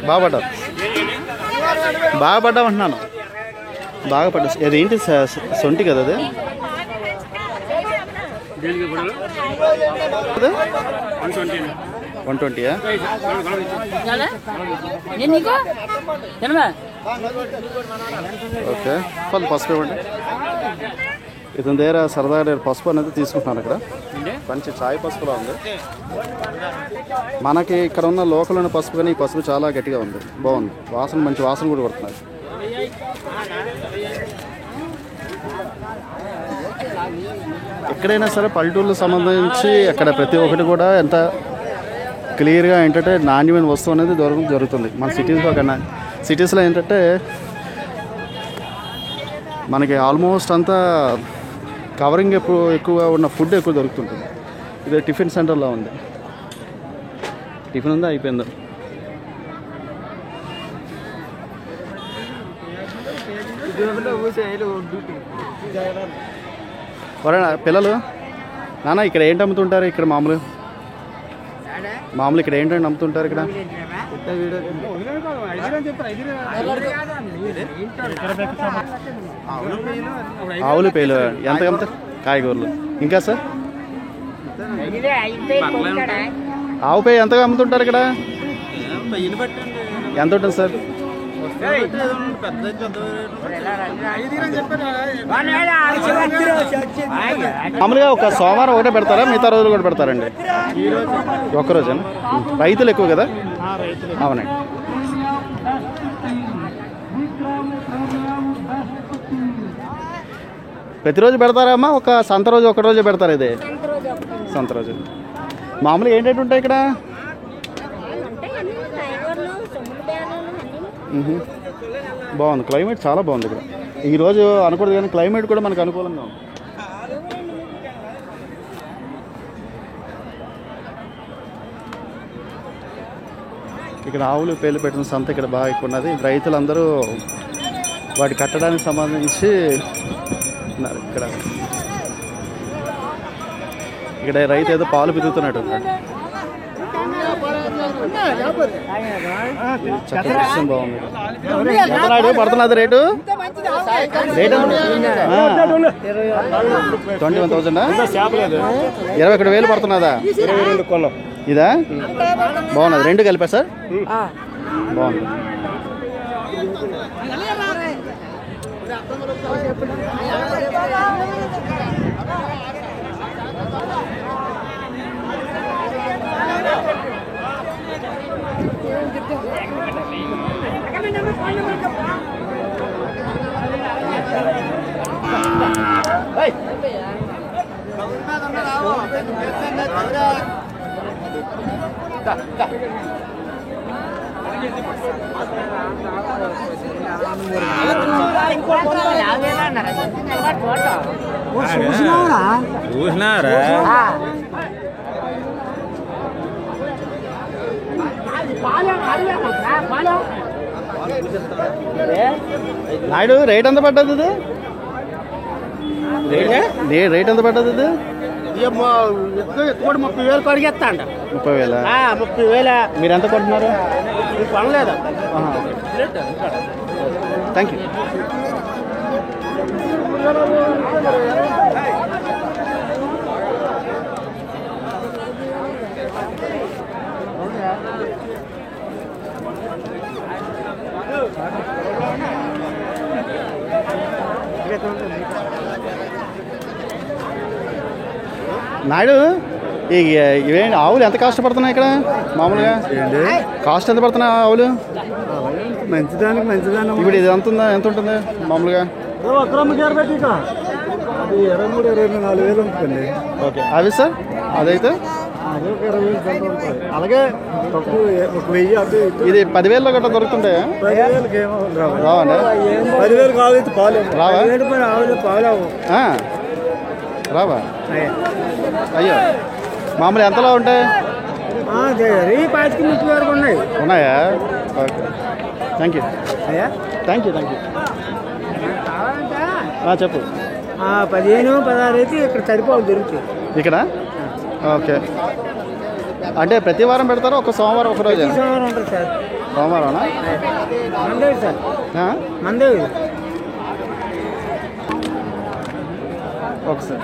బాగా పడ్డావు అంటున్నాను. బాగా పడ్డా. అదేంటి సొంటి కదా అది? 120. ఓకే. పసుపు ఇవ్వండి. ఇతని దగ్గర సరదాగా నేను పసుపు అనేది తీసుకుంటున్నాను. ఇక్కడ మంచి చాయ్ పసుపులా ఉంది. మనకి ఇక్కడ ఉన్న లోకల్ ఉన్న పసుపు కానీ ఈ పసుపు చాలా గట్టిగా ఉంది, బాగుంది. వాసన మంచి వాసన కూడా పడుతున్నది. ఎక్కడైనా సరే పల్లెటూళ్ళకు సంబంధించి అక్కడ ప్రతి ఒక్కటి కూడా ఎంత క్లియర్గా ఏంటంటే నాణ్యమైన వస్తువు అనేది జరుగుతుంది. మన సిటీస్లో కన్నా సిటీస్లో ఏంటంటే మనకి ఆల్మోస్ట్ అంతా కవరింగ్ ఎక్కువగా ఉన్న ఫుడ్ ఎక్కువ దొరుకుతుంటుంది. ఇది టిఫిన్ సెంటర్లో ఉంది. టిఫిన్ ఉందా? అయిపోయిందా? పిల్లలు నాన్న ఇక్కడ ఏంటి అమ్ముతుంటారు? ఇక్కడ మామూలు ఇక్కడ ఏంటంటే అమ్ముతుంటారు ఇక్కడ? ఆవులు పేలు ఎంతకు అమ్ముతారు? కాయగూరలు ఇంకా సార్? ఆవు పేయ ఎంతగా అమ్ముతుంటారు ఇక్కడ? ఎంత ఉంటుంది సార్? మామూలుగా ఒక సోమవారం ఒకటే పెడతారా, మిగతా రోజులు కూడా పెడతారండి? ఒక్కరోజేనా? రైతులు ఎక్కువ కదా? అవునండి. ప్రతిరోజు పెడతారా అమ్మా? ఒక సంత రోజు ఒక రోజే పెడతారా? ఇది సంత రోజు. మామూలుగా ఏంటంటే ఉంటాయి ఇక్కడ? బాగుంది, క్లైమేట్ చాలా బాగుంది ఇక్కడ. ఈరోజు అనుకూడదు కానీ క్లైమేట్ కూడా మనకు అనుకూలంగా ఉంది. ఇక్కడ ఆవులు పేర్లు పెట్టిన సంత ఇక్కడ బాగా ఎక్కువ ఉన్నది. రైతులందరూ వాటి కట్టడానికి సంబంధించి ఉన్నారు. ఇక్కడ రైతు ఏదో పాలు పిదుగుతున్నట్టు ఉన్నాడు. చక్కగా బాగుంది. ఎంత పడుతున్నది రేటు? రేటు 21,000. 21,000 పడుతున్నదా? ఇదా బాగున్నది. 2 కలిపా సార్? బాగుంది. నాయుడు రేట్ ఎంత పడ్డది ఇది? రేట్ ఎంత పడ్డది ఇది? 30,000 అడిగేస్తా అంట. 30,000. 30,000 మీరు ఎంత కొంటున్నారు? కొనలేదు. Thank you. నాయుడు ఇవేంటి ఆవులు ఎంత కాస్ట్ పడుతున్నాయి ఇక్కడ మామూలుగా? కాస్ట్ ఎంత పడుతున్నాయి ఆవులు? మంచిదానికి ఇప్పుడు ఇది ఎంత ఉందా? ఎంత ఉంటుంది మామూలుగా? 23,000-24,000 ఉంటుంది. ఓకే. అవి సార్ అదైతే అలాగే 1,000 అటు ఇది 10,000 గట్రా దొరుకుతుంటాయా? 10,000 రావండి? 10,000 కావాలి పాలు రావా? పాలు రావా? అయ్యో మామూలు ఎంతలో ఉంటాయి? 25,000 ఉన్నాయి. ఉన్నాయా? Okay. Thank you. Thank you. చెప్పు. 15-16 అయితే ఇక్కడ సరిపోవాలి దొరుకుతాయి ఇక్కడ. ఓకే. అంటే ప్రతి వారం పెడతారా? ఒక సోమవారం ఒక రోజు? సోమవారం ఉంటుంది సార్. సోమవారం మందేవి సార్. మందేవి ఒకసారి.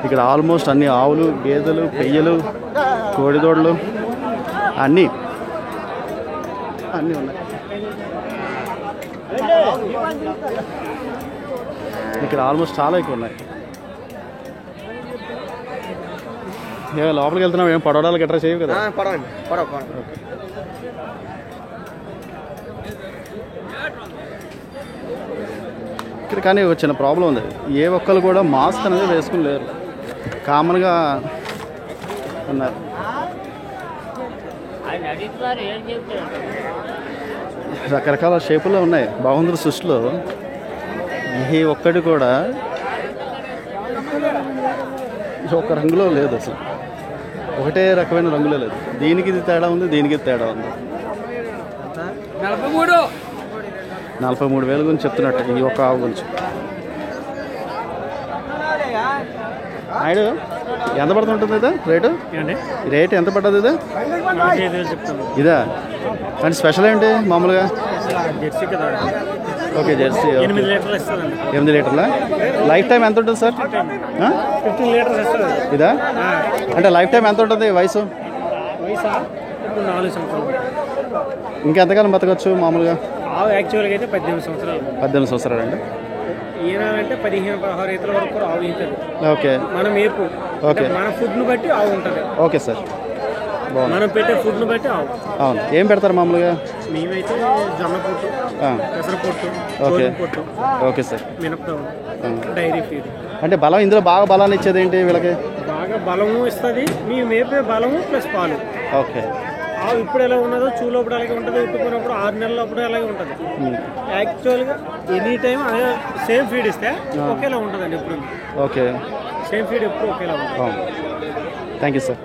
ఇక్కడ ఆల్మోస్ట్ అన్ని ఆవులు, గేదెలు, పెయ్యలు, కోడిదోడలు అన్నీ ఉన్నాయి. ఇక్కడ ఆల్మోస్ట్ చాలా ఎక్కువ ఉన్నాయి. లోపలికి వెళ్తున్నాం. ఏం పడవడాలు గట్రా చేయవు కదా? ఇక్కడ కానీ ఒక చిన్న ప్రాబ్లం ఉంది. ఏ ఒక్కరు కూడా మాస్క్ అనేది వేసుకుని లేరు, కామన్గా ఉన్నారు. రకరకాల షేపుల్లో ఉన్నాయి భగవంతుడి సృష్టిలో. ఏ ఒక్కటి కూడా ఒక రంగులో లేదు అసలు. ఒకటే రకమైన రంగులో లేదు. దీనికి ఇది తేడా ఉంది, దీనికి ఇది తేడా ఉంది. 43,000 గురించి చెప్తున్నట్టు ఈ ఒక్క ఆవు గురించి. నాయుడు ఎంత పడుతుంటుంది ఇది రేటు? రేటు ఎంత పడ్డది ఇది? ఇదా? అంటే స్పెషల్ ఏంటి మామూలుగా? Okay, Jersey. 8 లీటర్ల. లైఫ్ టైం ఎంత ఉంటుంది సార్? 15 లీటర్స్ ఇస్తుంది. ఇదా? అంటే లైఫ్ టైం ఎంత ఉంటుంది వయసు? 4 సంవత్సరాలు. ఇంకెంతకాలం బతకచ్చు మామూలుగా? యాక్చువల్గా అయితే 18 సంవత్సరాలు. 18 సంవత్సరాలు అండి. ఈనాలంటే 15-16 ఈతల వరకు కూడా ఆవు ఈతది. ఓకే. మనం మేపు. ఓకే. మన ఫుడ్ను బట్టి ఆవు ఉంటుంది. Okay sir. మనం పెట్టే ఫుడ్ను బట్టి ఆవు. అవును. ఏం పెడతారు మామూలుగా? మేమైతే జొన్న పొట్టు, పెసర పొట్టు, ఓకే. పొట్టు. Okay sir. మినప డైరీ ఫీడ్. అంటే బలం ఇందులో బాగా బలాన్ని ఇచ్చేది ఏంటి వీళ్ళకి? బాగా బలము ఇస్తుంది, మీ మేపే బలము ప్లస్ పాలు. ఓకే. ఆవు ఇప్పుడు ఎలా ఉన్నదో చూలోప్పుడు అలాగే ఉంటుంది, ఉట్టుకున్నప్పుడు 6 నెలలు అప్పుడు అలాగే ఉంటుంది. యాక్చువల్గా ఎనీ టైం అదే సేమ్ ఫీడ్ ఇస్తే ఒకేలా ఉంటుందండి ఎప్పుడు. ఓకే. సేమ్ ఫీడ్ ఎప్పుడు ఒకేలా ఉంటుంది. Thank you sir.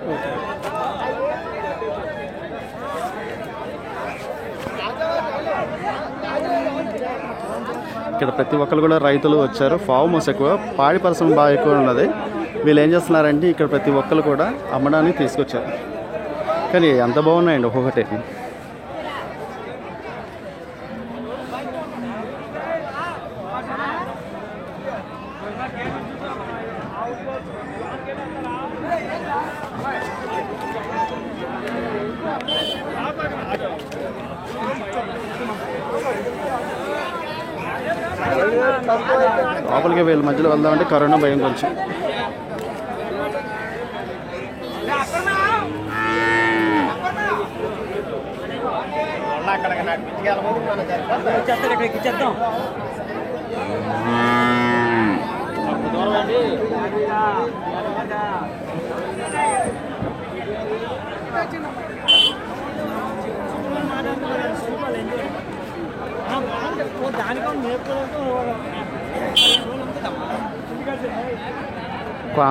ఇక్కడ ప్రతి ఒక్కరు కూడా రైతులు వచ్చారు. ఫార్మర్స్ ఎక్కువ, పాడి పరిశ్రమ బాగా ఎక్కువ ఉన్నది. వీళ్ళు ఏం చేస్తున్నారంటే ఇక్కడ ప్రతి ఒక్కరు కూడా అమ్మడానికి తీసుకొచ్చారు. కానీ ఎంత బాగున్నాయండి ఒక్కొక్కటి. లోపలికి వీళ్ళ మధ్యలో వెళ్దామంటే కరోనా భయం కొంచెం.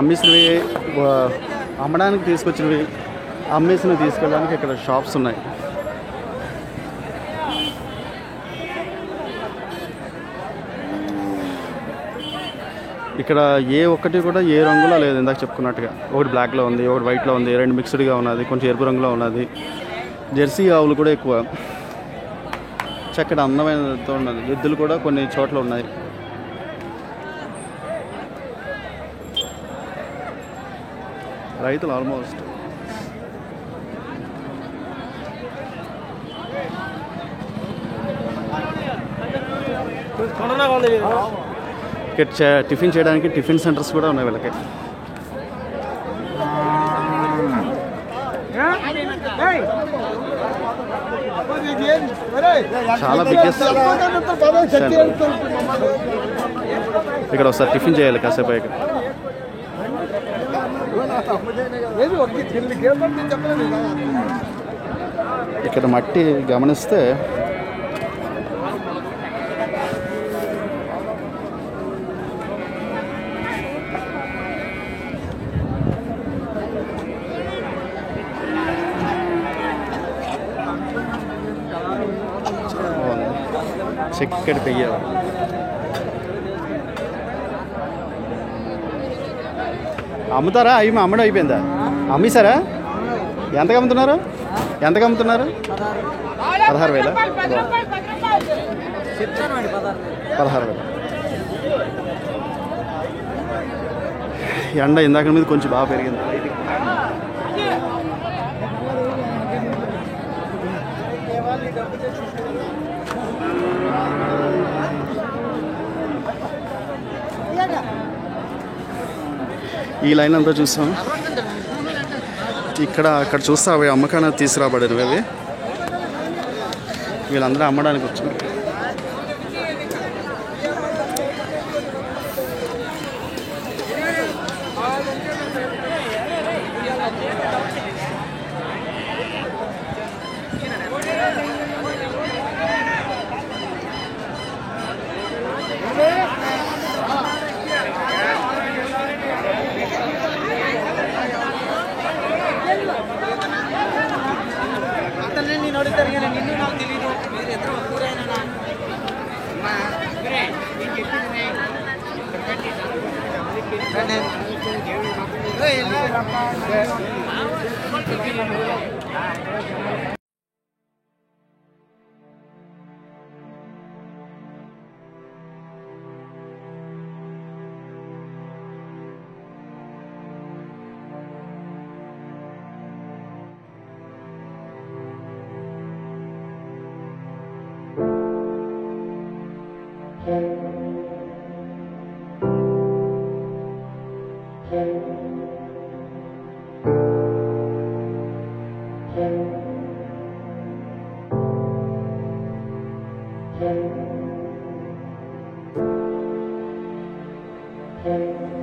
అమ్మేసినవి అమ్మడానికి తీసుకొచ్చినవి అమ్మేసినవి తీసుకెళ్ళడానికి ఇక్కడ షాప్స్ ఉన్నాయి. ఇక్కడ ఏ ఒక్కటి కూడా ఏ రంగులో లేదు. ఇందాక చెప్పుకున్నట్టుగా ఒకటి బ్లాక్లో ఉంది, ఒకటి వైట్లో ఉంది, 2 మిక్స్డ్గా ఉన్నది, కొంచెం ఎరుపు రంగులో ఉన్నది. జెర్సీ ఆవులు కూడా ఎక్కువ, చక్కటి అందమైనతో ఉన్నది. ఎద్దులు కూడా కొన్ని చోట్ల ఉన్నాయి. రైతులు ఆల్మోస్ట్ ఇక్కడ టిఫిన్ చేయడానికి టిఫిన్ సెంటర్స్ కూడా ఉన్నాయి వీళ్ళకి. చాలా బిగ్గెస్ట్ ఇక్కడ ఒకసారి టిఫిన్ చేయాలి కాసేపు. ఇక్కడ మట్టి గమనిస్తే చిక్కటి పెయ్య. అమ్ముతారా? అమ్మడం అయిపోయిందా? అమ్మేశారా? ఎంతకు అమ్ముతున్నారు? 16,000. 16,000. ఎండ ఇందాక మీద కొంచెం బాగా పెరిగింది. ఈ లైన్ అంతా చూస్తాం. అక్కడ చూస్తే అవి అమ్మకానికి తీసుకురాబడినవి. అవి వీళ్ళందరూ అమ్మడానికి వచ్చారు. Thank you.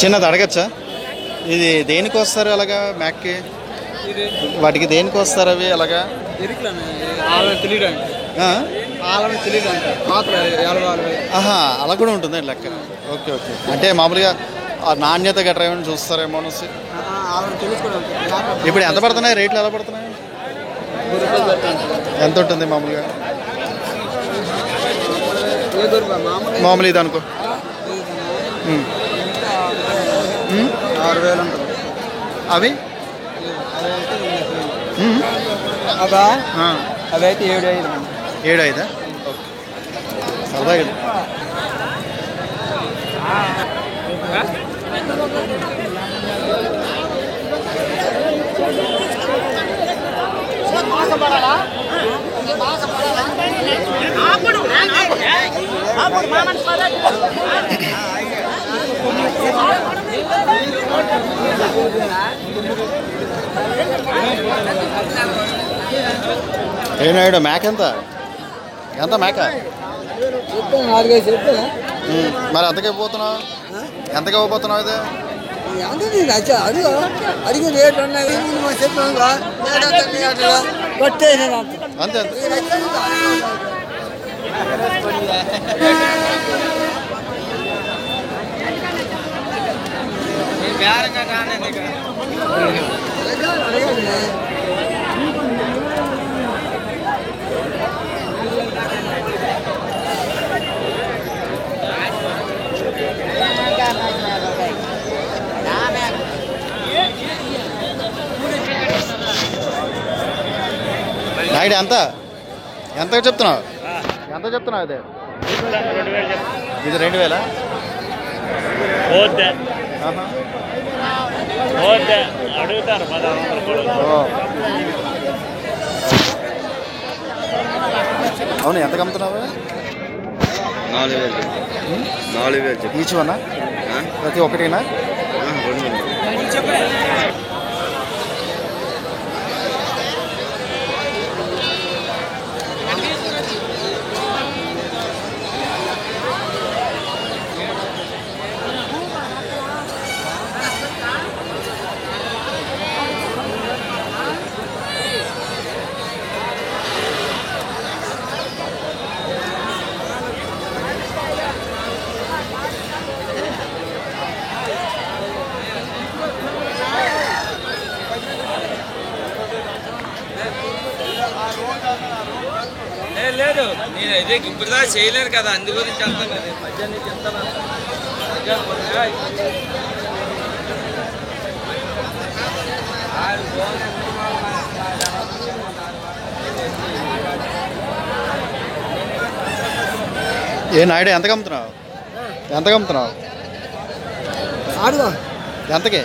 చిన్నది అడగచ్చా? ఇది దేనికి వస్తారు అలాగా మ్యాక్కి? వాటికి దేనికి వస్తారు అవి అలాగా? ఆహా, అలా కూడా ఉంటుంది లెక్క. ఓకే ఓకే, అంటే మామూలుగా నాణ్యత గట్రా ఏమైనా చూస్తారేమో అనేసి. ఇప్పుడు ఎంత పడుతున్నాయి రేట్లు? ఎలా పడుతున్నాయి? ఎంత ఉంటుంది మామూలుగా? మామూలు ఇది అనుకో 6,000 ఉంటుంది. అవి అవైతే 7,500. 7,500? ఓకే, సరదాగా. ఏనాడు మేక ఎంత? ఎంత మేక? మరి ఎంతకి పోతున్నావు? ఎంతకి ఇవ్వబోతున్నావు? ఇది అడిగి రేటు అంతే. నాయుడు ఎంత? ఎంతగా చెప్తున్నావు? ఎంత చెప్తున్నావు? అదే ఇది 2,000? అడుగుతారు. అవును, ఎంతకు అమ్ముతున్నావు? 4,000 ఈచ్ వన్నా? ప్రతి ఒక్కటినా? లేదు, నేను అయితే ఇప్పుడు దాకా చేయలేను కదా, అందు గురించి చెప్తాను కదా. మధ్యాహ్నం చెప్తాను. ఏ నాయుడు ఎంతకు అమ్ముతున్నావు? ఎంతకు అమ్ముతున్నావు? ఎంతకి?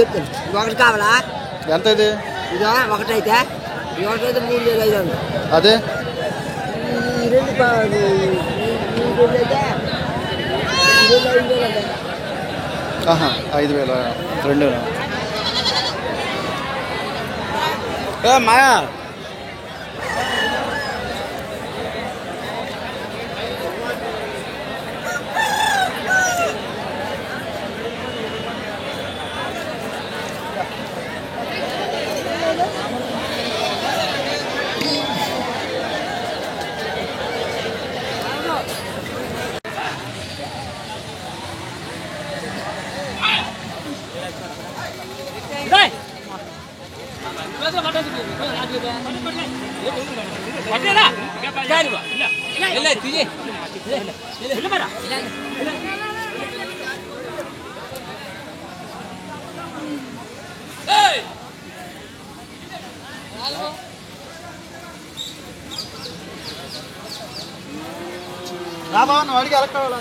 చెప్తాను. ఒకటి కావాలా? ఎంత ఇది? ఇదా ఒకటైతే 3,500. అదే 5,000 2. మాయా వాడికి ఎలక్ట్రావాలి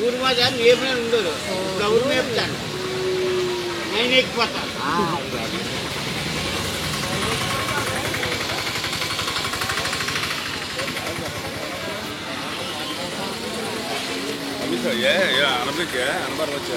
ఊరు మాత్రం ఏమైనా ఉండదు ఊరు మేపుతాను నేను ఎక్కిపోతాను అనబారు వచ్చా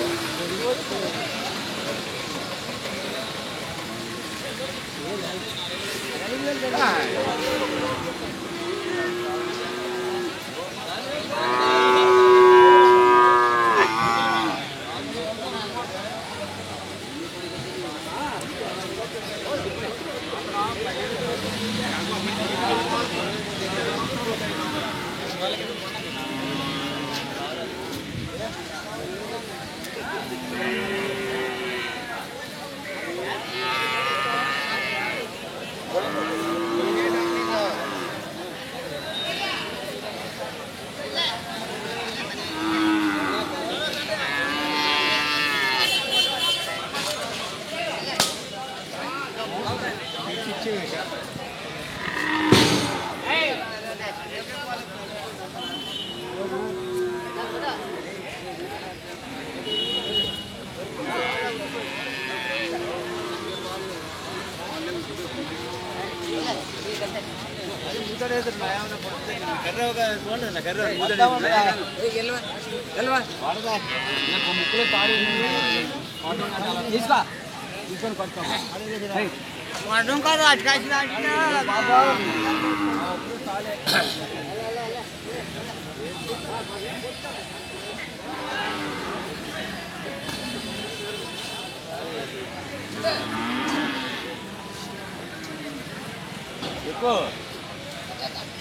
ఎక్కువ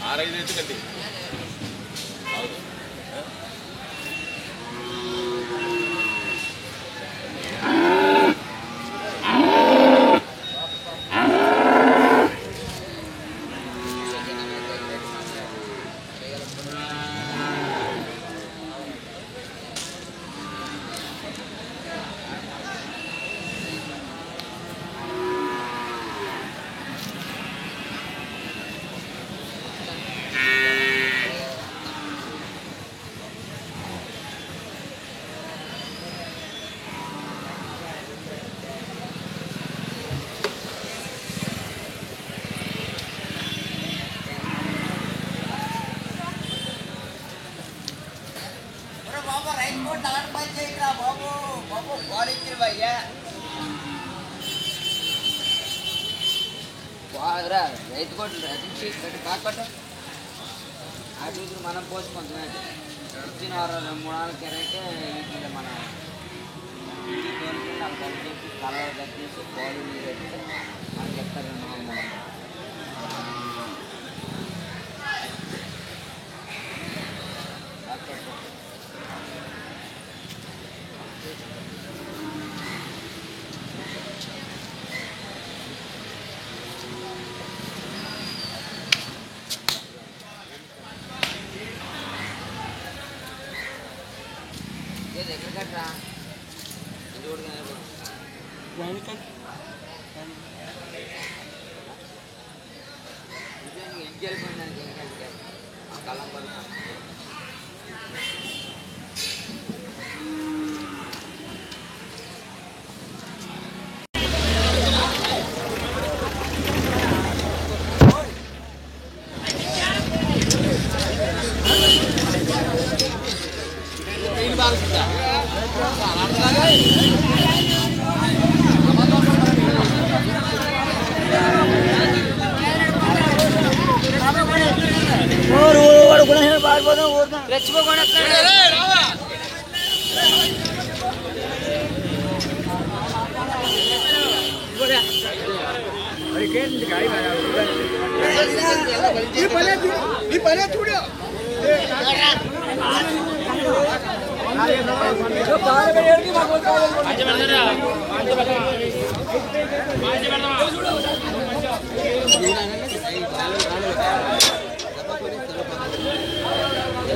6-5 ఎందుకండి రైతు కొట్టు కాకొట్ట అటు మనం పోసుకుంటున్నాం ఇచ్చిన 3 నెలలకి ఎరైతే వీటిలో మనం నాకు కలిపి కలర్ కట్టేసి పాలు నీరు పెడితే మనకి చెప్తారు 200-300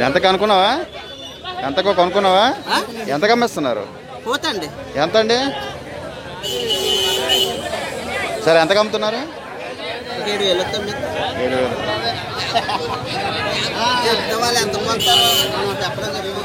ఎంతకు అనుకున్నావా? ఎంతకో కొనుక్కున్నావా? ఎంతకు అమ్మేస్తున్నారు? పోతండి ఎంత అండి? సరే ఎంతకు అమ్ముతున్నారు? 7,000 వాళ్ళు ఎంత కొంటారో చెప్పడం జరిగింది.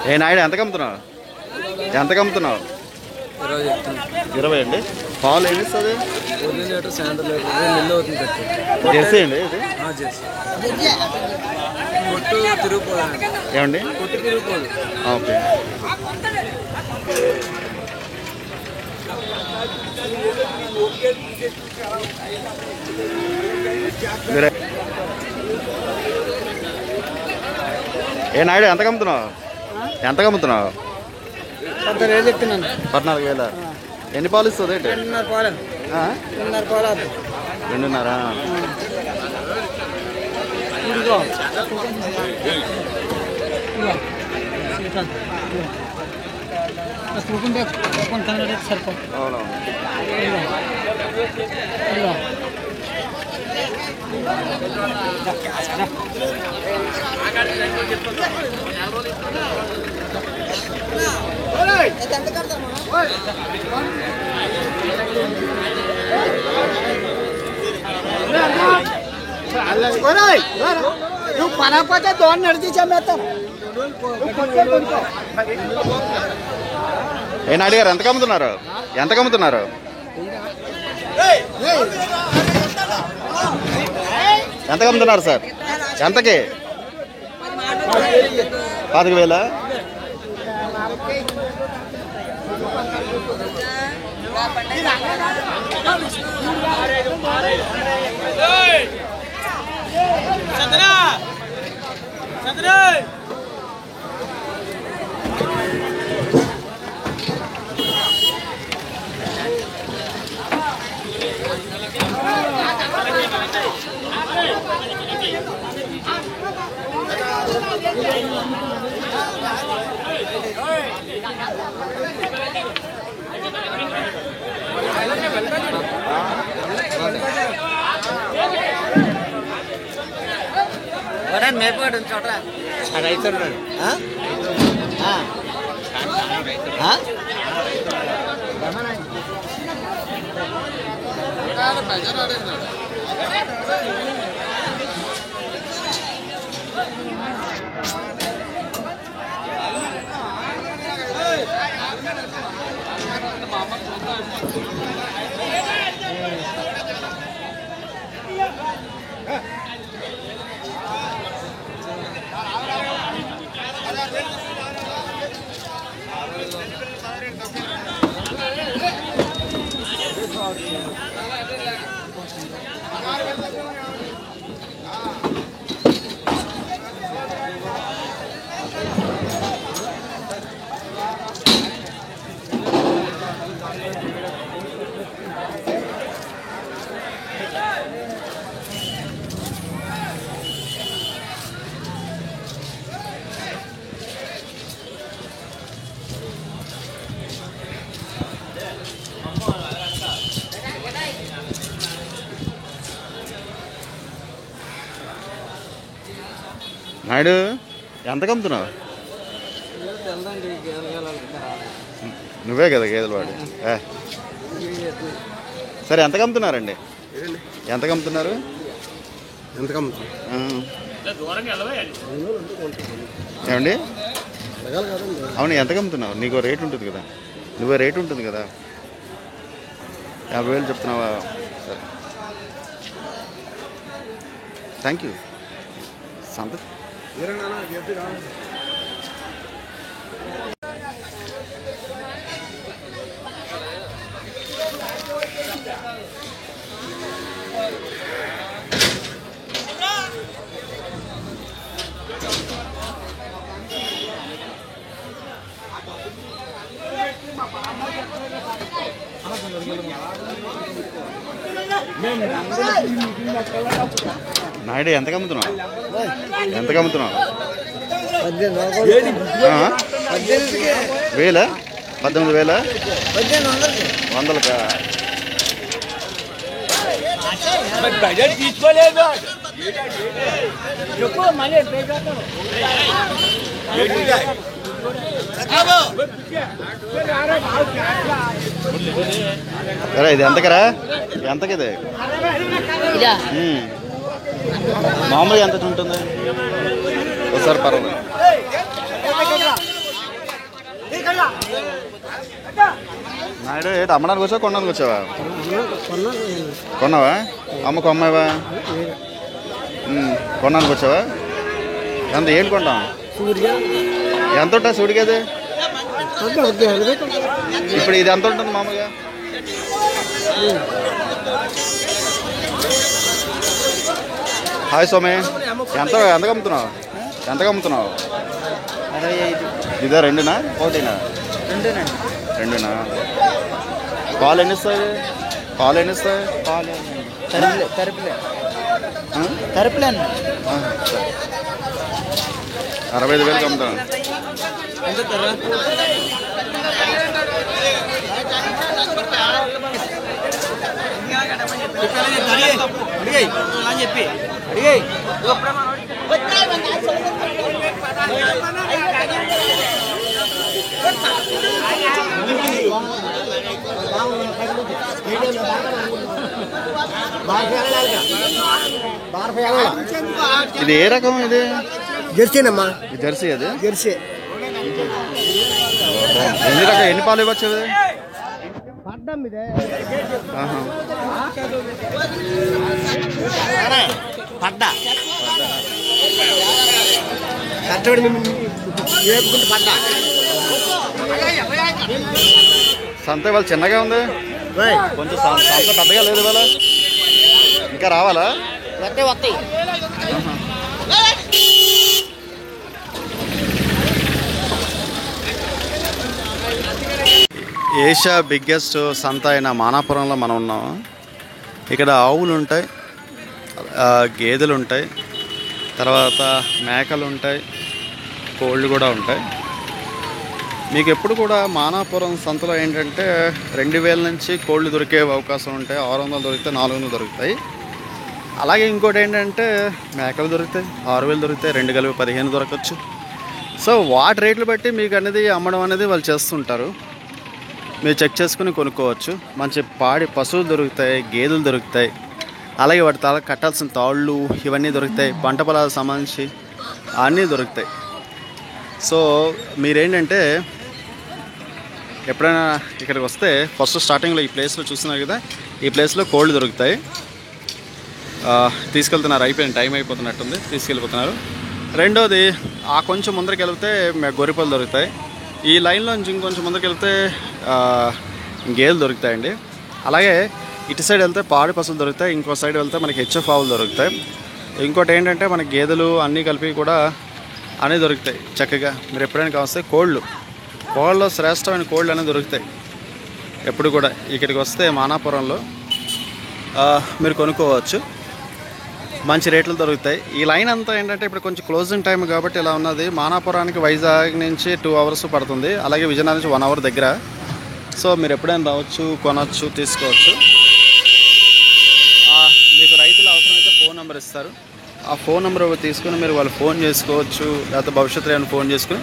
ఏ నాయుడు ఎంతకు అమ్ముతున్నావు? ఎంతకు అమ్ముతున్నావు? 20 అండి. పాలు ఏమి ఇస్తుంది? జెర్సీ అండి ఇది? ఏమండి? ఓకే. ఏ నాయుడు ఎంతకు అమ్ముతున్నావు? ఎంతకు అమ్ముతున్నావు? 14,000. ఎన్ని పాలు ఇస్తుంది? 2.5. నువ్వు పనకపోతే దోణ నడిచి చమ్మేస్తాను. ఏ నాయుడు గారు ఎంతకు అమ్ముతున్నారు? ఎంతకు అమ్ముతున్నారు? ఎంతకు అమ్ముతున్నారు సార్? ఎంతకి? 15,000. మేపాడు చోట రైతుడు నాయుడు ఎంతకు అమ్ముతున్నావు? నువ్వే కదా గేదెలు వాడు. సరే ఎంతకు అమ్ముతున్నారండి? ఎంతకు అమ్ముతున్నారు? ఏమండి? అవును, ఎంతకు అమ్ముతున్నావు? నీకు రేట్ ఉంటుంది కదా, నువ్వే రేట్ ఉంటుంది కదా. 50,000 చెప్తున్నావా? సరే, థ్యాంక్ యూ. సంత నాయుడు ఎంతకు అమ్ముతున్నావు? ఎంతకు అమ్ముతున్నావు? 1000? 18,000? 100కా? బడ్జెట్ తీసుకోలేదు. సరే, ఇది ఎంతకరా? ఎంతకిది మామూలుగా ఎంత ఉంటుంది? ఒకసారి పర్వాలేదు. నాయుడు ఏంటి అమ్మడానికి వచ్చావా కొనడానికి వచ్చావా? కొన్నావా? అమ్మకు అమ్మాయివా? కొనడానికి వచ్చావా? ఎంత ఏంటి కొంటాం? ఎంత ఉంటుంది సూడిగేది? ఇప్పుడు ఇది ఎంత ఉంటుంది మామూలుగా? హాయ్ సోమే, ఎంతకు అమ్ముతున్నావు? ఎంతకు అమ్ముతున్నావు? 65. ఇదా? 2నా? 1నా? 2నా? పాలు ఎన్ని ఇస్తాయి? పాలు ఎన్ని ఇస్తాయి? తరపులే 65,000 అమ్ముతాను. చెప్పి ఇది ఏ రకం? ఇది జెర్సీనమ్మా. జెర్సీ. అది జెర్సీ. ఎన్ని పాలు ఇవ్వచ్చు? పడ్డం ఇదే పడ్డా కట్టబడి వేపుకుంటే పడ్డా. సంత ఇవాళ చిన్నగా ఉంది కొంచెం. సంత పెద్దగా లేదు ఇవాళ. ఇంకా రావాలా? వస్తాయి. ఏషియా బిగ్గెస్ట్ సంత అయిన మానాపురంలో మనం ఉన్నాం. ఇక్కడ ఆవులు ఉంటాయి, గేదెలు ఉంటాయి, తర్వాత మేకలు ఉంటాయి, కోళ్ళు కూడా ఉంటాయి. మీకు ఎప్పుడు కూడా మానాపురం సంతలో ఏంటంటే 2,000 నుంచి కోళ్ళు దొరికే అవకాశం ఉంటాయి. 600 దొరుకుతాయి, 400 దొరుకుతాయి. అలాగే ఇంకోటి ఏంటంటే మేకలు దొరుకుతాయి, 6,000 దొరుకుతాయి, 2 కలిపి 15 దొరకచ్చు. సో వాటి రేట్లు బట్టి మీకు అనేది అమ్మడం అనేది వాళ్ళు చేస్తుంటారు. మీరు చెక్ చేసుకుని కొనుక్కోవచ్చు. మంచి పాడి పశువులు దొరుకుతాయి, గేదెలు దొరుకుతాయి, అలాగే వాటి తల కట్టాల్సిన తాళ్ళు ఇవన్నీ దొరుకుతాయి. పంట పొలాలకు సంబంధించి అన్నీ దొరుకుతాయి. సో మీరేంటంటే ఎప్పుడైనా ఇక్కడికి వస్తే ఫస్ట్ స్టార్టింగ్లో ఈ ప్లేస్లో చూస్తున్నారు కదా, ఈ ప్లేస్లో కోళ్ళు దొరుకుతాయి. తీసుకెళ్తున్నారు, అయిపోయింది, టైం అయిపోతున్నట్టుంది, తీసుకెళ్ళిపోతున్నారు. రెండోది ఆ కొంచెం ముందరికి వెళ్తే గొర్రెపళ్ళు దొరుకుతాయి. ఈ లైన్లో నుంచి ఇంకొంచెం ముందరికి వెళ్తే గేదెలు దొరుకుతాయండి. అలాగే ఇటు సైడ్ వెళ్తే పాడి పశువులు దొరుకుతాయి, ఇంకో సైడ్ వెళ్తే మనకి హెచ్ఎఫ్ ఆవులు దొరుకుతాయి. ఇంకోటి ఏంటంటే మనకి గేదెలు అన్నీ కలిపి కూడా అన్నీ దొరుకుతాయి చక్కగా. మీరు ఎప్పుడైనా కావస్తే కోళ్ళలో శ్రేష్టమైన కోళ్ళు అనేవి దొరుకుతాయి. ఎప్పుడు కూడా ఇక్కడికి వస్తే మానాపురంలో మీరు కొనుక్కోవచ్చు, మంచి రేట్లు దొరుకుతాయి. ఈ లైన్ అంతా ఏంటంటే ఇప్పుడు కొంచెం క్లోజింగ్ టైం కాబట్టి ఇలా ఉన్నది. మానాపురానికి వైజాగ్ నుంచి 2 hours పడుతుంది, అలాగే విజయనగరం నుంచి 1 hour దగ్గర. సో మీరు ఎప్పుడైనా రావచ్చు, కొనవచ్చు, తీసుకోవచ్చు. మీకు రైతులు అవసరమైతే ఫోన్ నెంబర్ ఇస్తారు, ఆ ఫోన్ నెంబర్ తీసుకుని మీరు వాళ్ళు ఫోన్ చేసుకోవచ్చు, లేకపోతే భవిష్యత్తులో ఏమైనా ఫోన్ చేసుకుని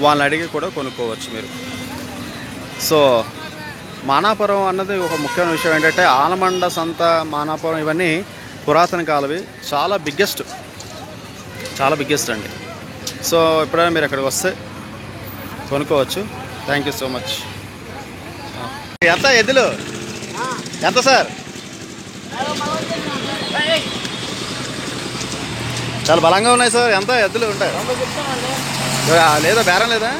వాళ్ళని అడిగి కూడా కొనుక్కోవచ్చు మీరు. సో మానాపురం అన్నది ఒక ముఖ్యమైన విషయం ఏంటంటే ఆలమండ సంత, మానాపురం ఇవన్నీ పురాతన కాలవి, చాలా బిగ్గెస్ట్ అండి. సో ఎప్పుడైనా మీరు అక్కడికి వస్తే కొనుక్కోవచ్చు. Thank you so much. ఎంత ఎద్దులు ఎంత సార్? చాలా బలంగా ఉన్నాయి సార్. ఎంత ఎద్దులు ఉంటాయి? లేదా బేరం లేదా?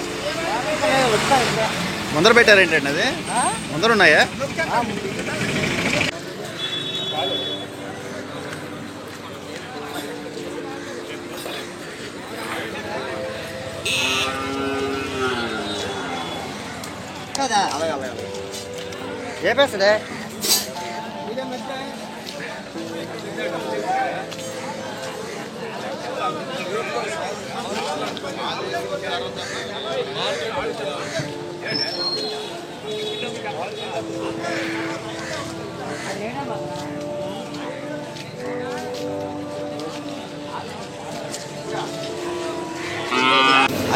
ముందర పెట్టారేంటండి? అది ముందర ఉన్నాయా? ఏ పేసలే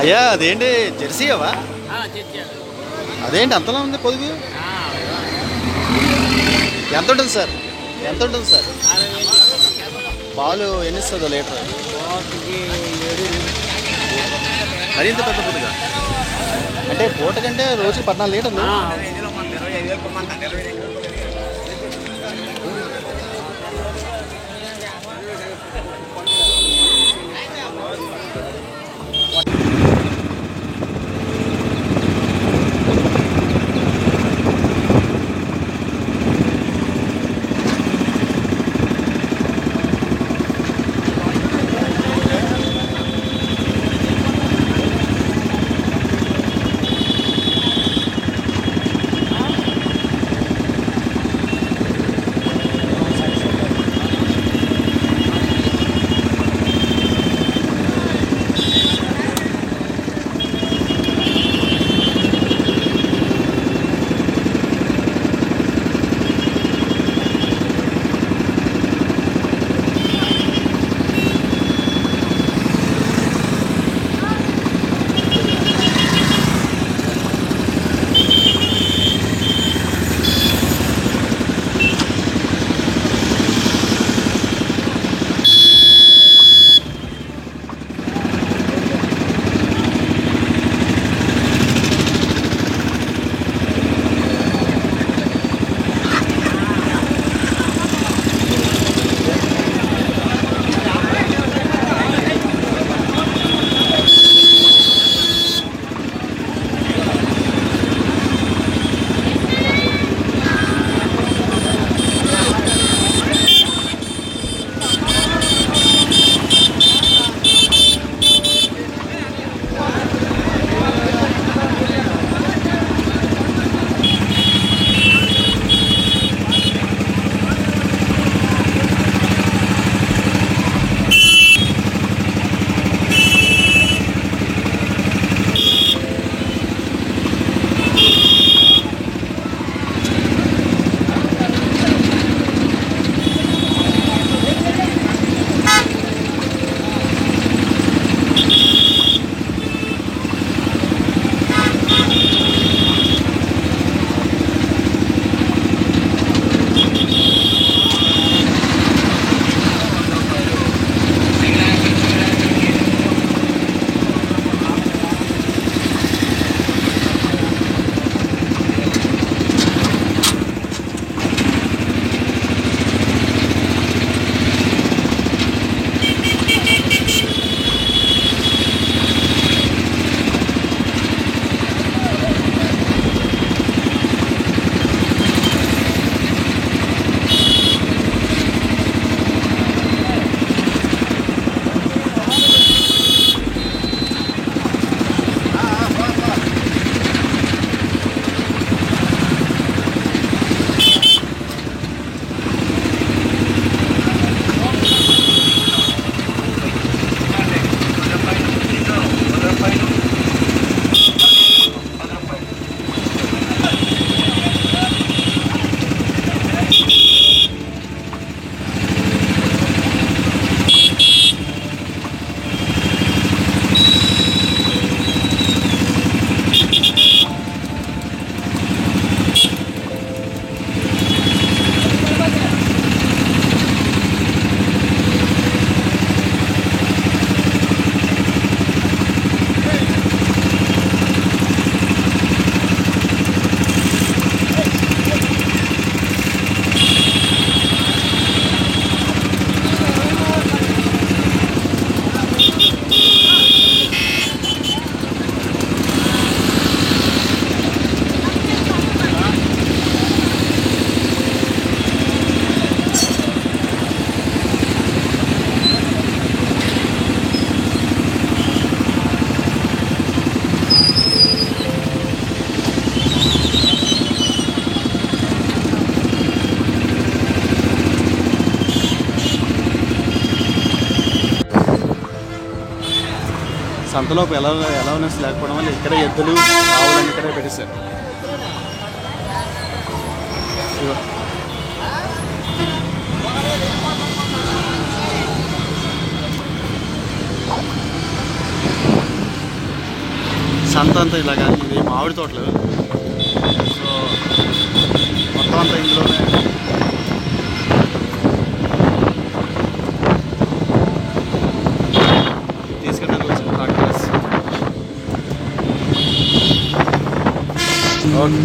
అయ్యా అదేంటి జెర్సీ అవా? అదేంటి అంతలా ఉంది పొదుగు? ఎంత ఉంటుంది సార్? పాలు ఎన్ని ఇస్తుందో లీటర్? మరింత పెద్ద పొదుగా అంటే పూట కంటే రోజు 14 లీటర్లు. సంతలోపు అలవెన్స్ లేకపోవడం వల్ల ఇక్కడ ఎద్దులు ఆవులను ఇక్కడే పెట్టేశారు. సంత అంతా ఇలాగా, ఇది మామిడి తోటలు. సో మొత్తం అంతా ఇందులోనే. తీసుకెళ్ళడానికి వచ్చిన ట్రాక్టర్స్. ఓకే.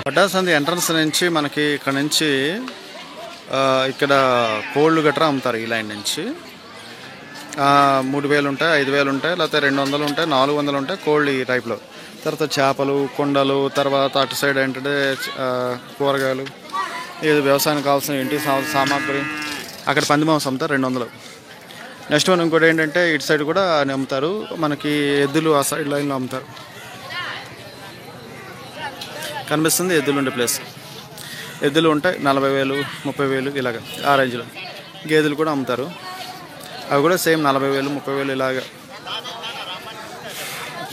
వడ్డా సంది ఎంట్రన్స్ నుంచి మనకి ఇక్కడ నుంచి ఇక్కడ కోళ్ళు గట్రా అమ్ముతారు. ఈ లైన్ నుంచి 3000 ఉంటాయి, 5000 ఉంటాయి, లేకపోతే 200 ఉంటాయి, 400 ఉంటాయి కోళ్ళు ఈ టైప్లో. తర్వాత చేపలు, కొండలు, తర్వాత అటు సైడ్ ఏంటంటే కూరగాయలు, ఏదో వ్యవసాయానికి కావాల్సిన ఇంటి సామాగ్రి. అక్కడ పంది మాంసం అమ్ముతారు 200. నెక్స్ట్ మనం ఇంకోటి ఏంటంటే ఇటు సైడ్ కూడా అమ్ముతారు మనకి ఎద్దులు, ఆ సైడ్ లైన్లో అమ్ముతారు. కనిపిస్తుంది ఎద్దులు ఉండే ప్లేస్. ఎద్దులు ఉంటాయి 40,000, 30,000 ఇలాగ ఆ రేంజ్లో. గేదెలు కూడా అమ్ముతారు, అవి కూడా సేమ్ 40,000, 30,000 ఇలాగా.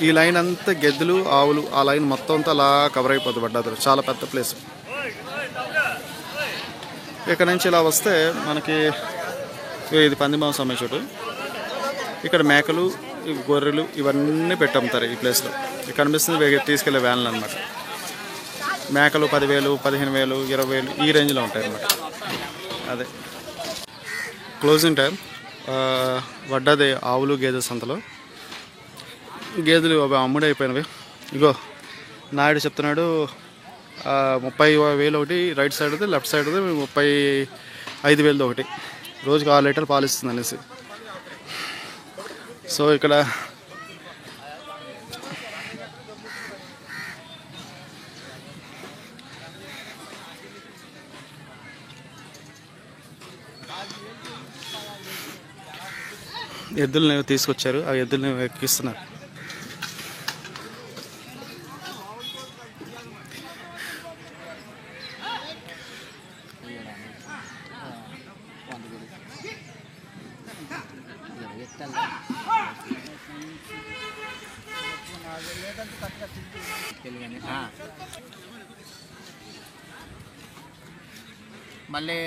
ఈ లైన్ అంతా గెద్దులు, ఆవులు, ఆ లైన్ మొత్తం అంతా అలా కవర్ అయిపోతుంది వడ్డాదులు. చాలా పెద్ద ప్లేస్. ఇక్కడ నుంచి ఇలా వస్తే మనకి ఇది పంది మాంసం అమ్మే చోటు. ఇక్కడ మేకలు, గొర్రెలు ఇవన్నీ పెట్టి అమ్ముతారు ఈ ప్లేస్లో. ఇక్కడ కనిపిస్తుంది తీసుకెళ్లే వ్యాన్లు అనమాట. మేకలు 10,000, 15,000, 20,000 ఈ రేంజ్లో ఉంటాయి అన్నమాట. అదే క్లోజింగ్ టైం వడ్డాది ఆవులు గేదె సంతలో. గేదెలు అవి అమ్ముడైపోయినవి. ఇగో నాయుడు చెప్తున్నాడు 30,000 ఒకటి రైట్ సైడ్ది, లెఫ్ట్ సైడ్ది 35,000 ఒకటి. రోజుకి 6 లీటర్లు పాలు ఇస్తుంది అనేసి. సో ఇక్కడ ఎద్దుల్ని తీసుకొచ్చారు, ఆ ఎద్దుల్ని ఎక్కిస్తున్నారు. మళ్ళీ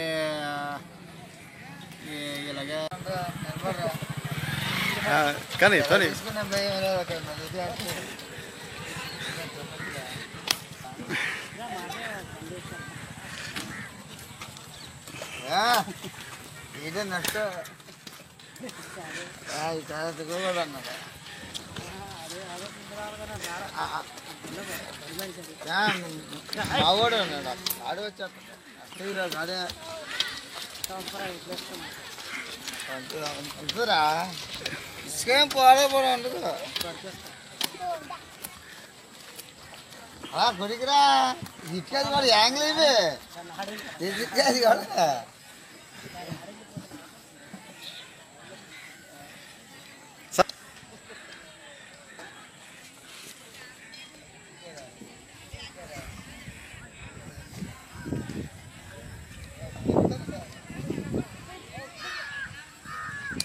ఇలాగే కానీ ఇదే నష్ట కూడా అన్నది. ఆవాడు అన్నాడు, ఆడు వచ్చాడు. అదే అంటురా ఇసుకేం పోడే ఉండదు. గుడికిరా ఇటుకేది కూడా యాంగిల్ ఇవి ఇటుకేది కూడా.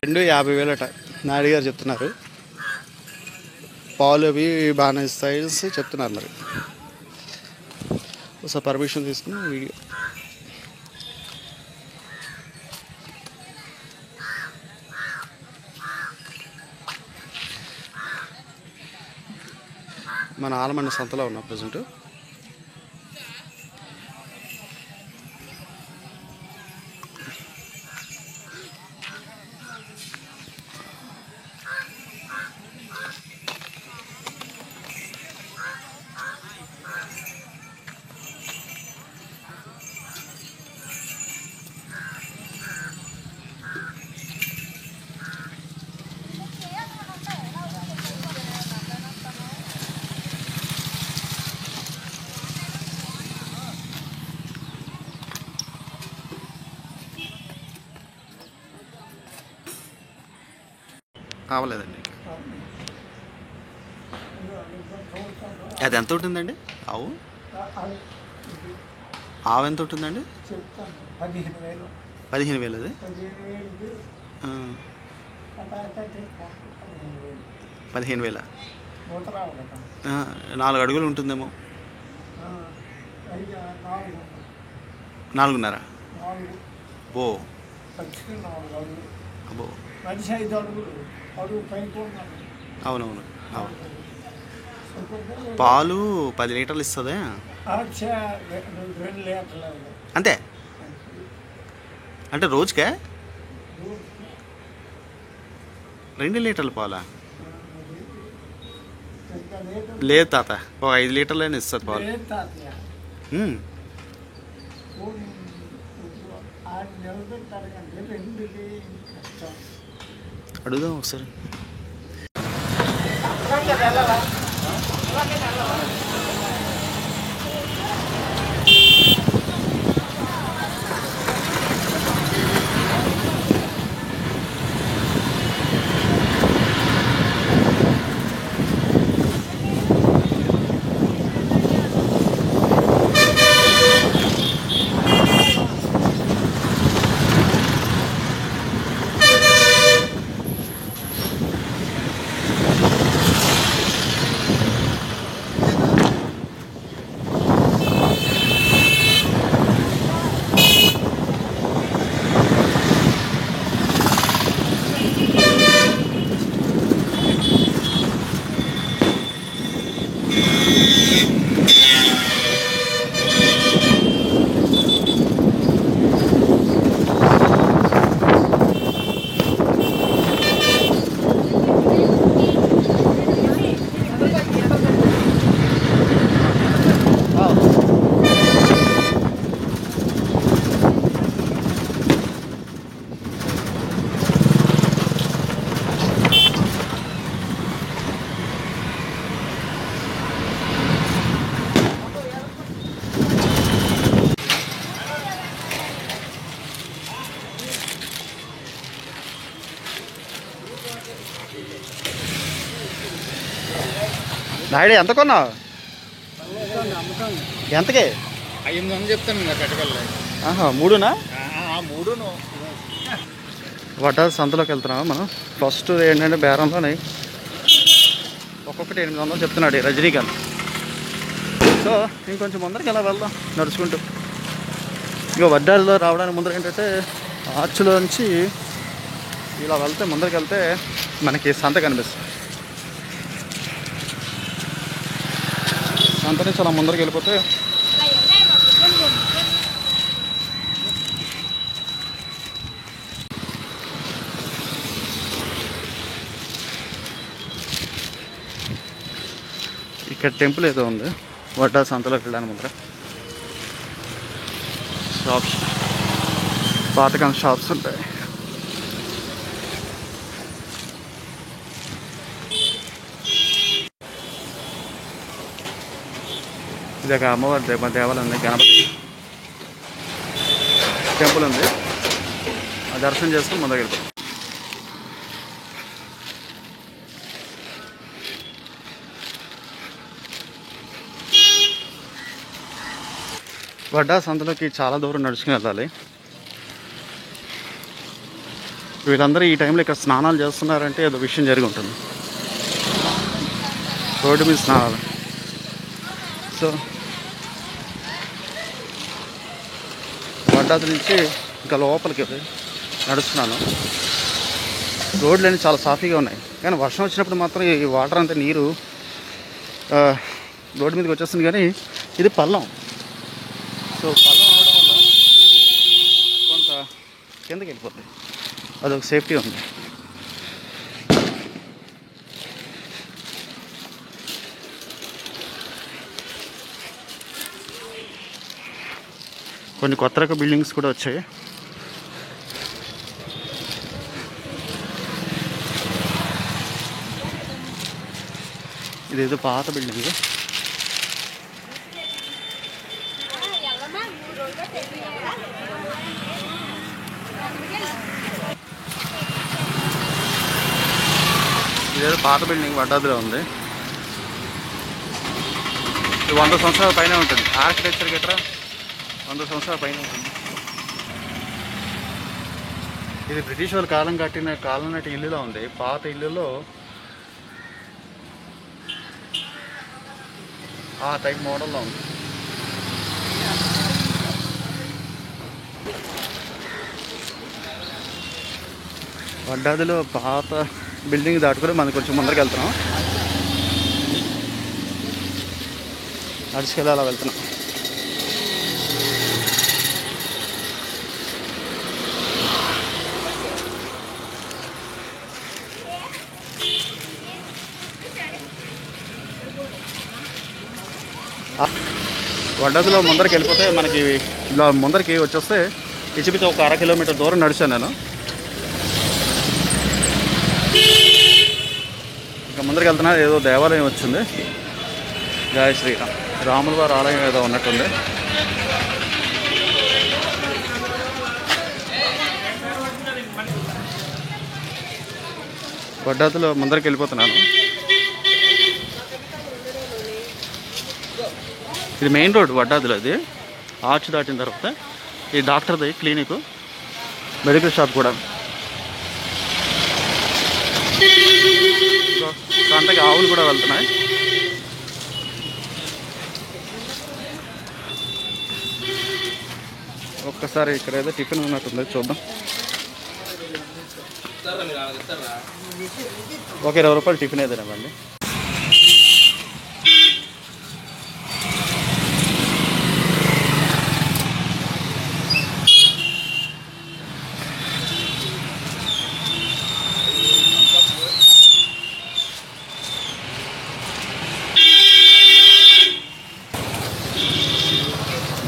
$250,000 నాయుడు గారు చెప్తున్నారు. పాలు అవి బాగానే ఇస్తాయి చెప్తున్నారు. మరి ఒకసారి పర్మిషన్ తీసుకుని వీడియో మన ఆలమండ సంతలో ఉన్నాం ప్రజెంట్. కావలేదండి. అది ఎంత ఉంటుందండి ఆవు? ఆవు ఎంత ఉంటుందండి? 15,000. అది 15,000. 4 అడుగులు ఉంటుందేమో. 4.5. ఓ అబ్బో. అవునవును. అవును. పాలు 10 లీటర్లు ఇస్తుందా? అంతే అంటే రోజుకే 2 లీటర్ల పాలా? లేదు తాత, ఒక 5 లీటర్లైనా ఇస్తుంది పాలు. అడుగుదాం ఒకసారి. నాయుడు ఎంత కొన్నావు? ఎంతకి? 500 చెప్తాను ఇంకా కట్టగల. 3నా? 3. వడ్డాది సంతలోకి వెళ్తున్నాము మనం. ఫస్ట్ ఏంటంటే బేరంలోనే ఒక్కొక్కటి 800 చెప్తున్నాడు రజనీకాంత్. సో ఇంకొంచెం ముందరికి ఎలా వెళ్దాం నడుచుకుంటూ. ఇంకా వడ్డాదిలో రావడానికి ముందర ఏంటంటే ఆర్చులోంచి ఇలా వెళ్తే ముందరికి వెళ్తే మనకి సంత కనిపిస్తుంది. సంత నుంచి అలా ముందరికి వెళ్ళిపోతే ఇక్కడ టెంపుల్ ఏదో ఉంది వడ్డా సంతలోకి వెళ్ళడానికి ముందర. షాప్స్, పాతకాలం షాప్స్ ఉంటాయి. ఇది ఒక అమ్మవారి దేవాలయం ఉంది, గణపతి టెంపుల్ ఉంది. ఆ దర్శనం చేసుకుని ముందుకు వెళ్తాం. వడ్డా సంతలోకి చాలా దూరం నడుచుకుని వెళ్ళాలి. వీళ్ళందరూ ఈ టైంలో ఇక్కడ స్నానాలు చేస్తున్నారంటే ఏదో విషయం జరిగి ఉంటుంది. రోడ్డు మీద స్నానాలు. సో వడ్డాది నుంచి ఇంకా లోపలికి నడుస్తున్నాను. రోడ్లు అన్నీ చాలా సాఫీగా ఉన్నాయి, కానీ వర్షం వచ్చినప్పుడు మాత్రం ఈ వాటర్ అంతా నీరు రోడ్డు మీదకి వచ్చేస్తుంది. కానీ ఇది పల్లం, సో పల్లం అవడం వల్ల కొంత కిందకి వెళ్ళిపోతుంది. అదొక సేఫ్టీ ఉంది. కొన్ని కొత్త రకం బిల్డింగ్స్ కూడా వచ్చాయి. ఇదేదో పాత బిల్డింగ్. ఇదేదో పాత బిల్డింగ్ వడ్డాదిలో ఉంది. ఇది 100 సంవత్సరాల పైన ఉంటుంది. ఆర్కిటెక్చర్ గట్రా 100 సంవత్సరాల పైన ఉంటుంది. ఇది బ్రిటిష్ వాళ్ళ కాలం నాటి ఇల్లులో ఉంది. పాత ఇల్లులో ఆ టైప్ మోడల్లో ఉంది. వడ్డాదిలో పాత బిల్డింగ్ దాటుకుని మనం కొంచెం ముందరికి వెళ్తున్నాం. నడుచుకెళ్ళి అలా వెళ్తున్నాం. వడ్డాదిలో ముందరికి వెళ్ళిపోతే మనకి ఇలా ముందరికి వచ్చేస్తే ఇచ్చిపిచ్చి ఒక 1/2 కిలోమీటర్ దూరం నడిచాను నేను. ఇంకా ముందరికి వెళ్తున్నా. ఏదో దేవాలయం వచ్చింది. జయ శ్రీరామ్, రాముల వారి ఆలయం ఏదో ఉన్నట్టుంది. వడ్డాదిలో ముందరికి వెళ్ళిపోతున్నాను. ఇది మెయిన్ రోడ్ వడ్డాదిలో. ఇది ఆర్చ్ దాటిన తర్వాత ఈ డాక్టర్ది క్లినిక్, మెడికల్ షాప్ కూడా. సంతకి ఆవులు కూడా వెళ్తున్నాయి. ఒక్కసారి ఇక్కడ ఏదో టిఫిన్ ఉన్నట్టుంది, చూద్దాం. ఒక 20 రూపాయలు టిఫిన్ ఏదైనా ఇవ్వండి.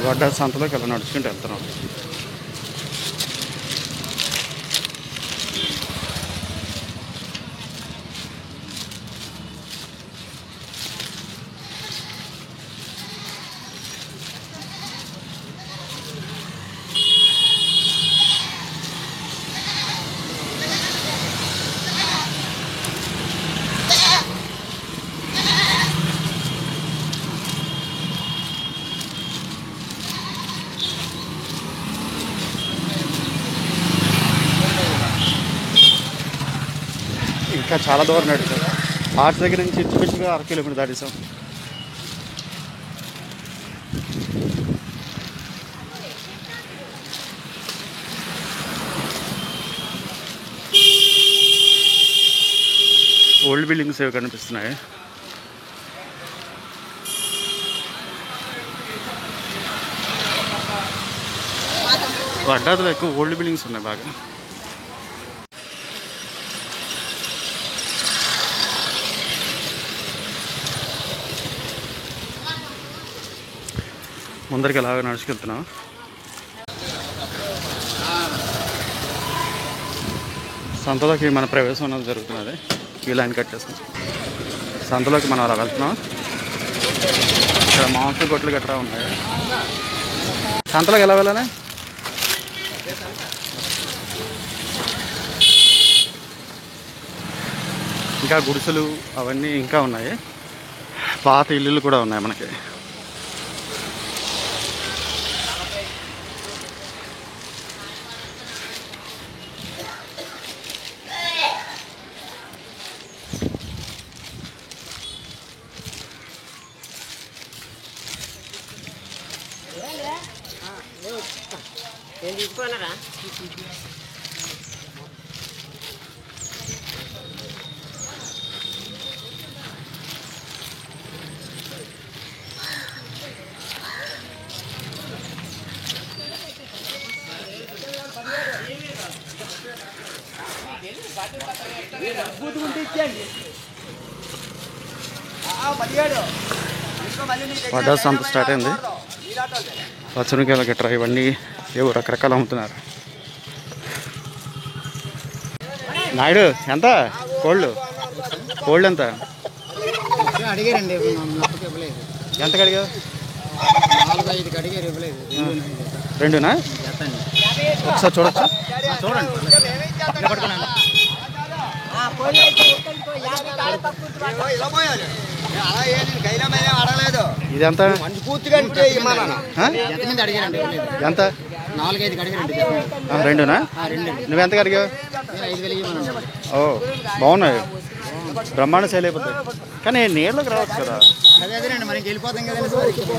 వడ్డాది సంతలోకి ఎలా నడుచుకుంటూ వెళ్తున్నాం. ఇంకా చాలా దూరం నడిచాం. ఆర్చ్ దగ్గర నుంచి ఇంచుమించుగా 1/2 కిలోమీటర్ దాటేసాం. ఓల్డ్ బిల్డింగ్స్ ఏవి కనిపిస్తున్నాయి. వడ్డాదిలో ఎక్కువ ఓల్డ్ బిల్డింగ్స్ ఉన్నాయి బాగా. ముందరికి ఎలాగ నడుచుకెళ్తున్నాం. సంతలోకి మన ప్రవేశం అన్నది జరుగుతున్నది. ఈ లైన్ కట్ చేసుకుని సంతలోకి మనం అలా వెళ్తున్నాం. ఇక్కడ మాంసం కొట్లు గట్రా ఉన్నాయి. సంతలోకి ఎలా వెళ్ళాలి? ఇంకా గుడిసెలు అవన్నీ ఇంకా ఉన్నాయి. పాత ఇల్లులు కూడా ఉన్నాయి మనకి. వడ్డా సంత స్టార్ట్ అయింది. పచ్చనికాయల గట్రా ఇవన్నీ ఏవో రకరకాలు అమ్ముతున్నారు. నాయుడు ఎంత కోళ్ళు ఎంత అడిగారండి ఎంత అడిగా? 4-5 అడిగారు, ఇవ్వలేదు. రెండునా? ఒకసారి చూడొచ్చు. చూడండి ఇది ఎంత? ఎంతమంది అడిగారండి? ఎంత? 4-5 అడిగారండి. రెండునా? నువ్వెంత అడిగావు? 5,000 ఓ బాగున్నాయి, బ్రహ్మాండ సేల్ అయిపోతాయి. కానీ నీళ్ళకి రావచ్చు కదా, అదేనండి మనకి వెళ్ళిపోతాం కదండి.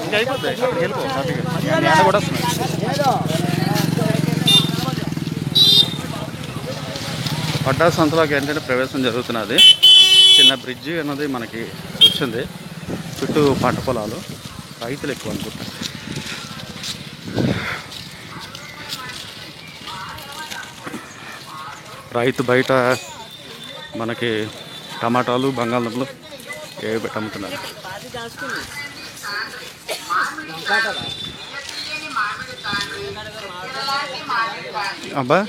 ఇంకా అయిపోతాయి. అక్కడికి వెళ్ళిపో హ్యాపీగా. కూడా వస్తున్నాయి. వడ్డా సంతలోకి ఏంటంటే ప్రవేశం జరుగుతున్నది. చిన్న బ్రిడ్జి అన్నది మనకి వచ్చింది. చుట్టూ పంట పొలాలు, రైతులు ఎక్కువ అనుకుంటా. రైతు బయట మనకి టమాటాలు, బంగాళదుంపలు ఏవి పెట్టి అమ్ముతున్నారు. అబ్బా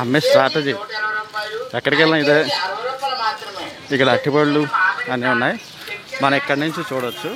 అమ్మే స్ట్రాటజీ. ఎక్కడికి వెళ్ళినా ఇదే. ఇక్కడ అట్టిపళ్ళు అన్నీ ఉన్నాయి, మనం ఇక్కడి నుంచి చూడవచ్చు.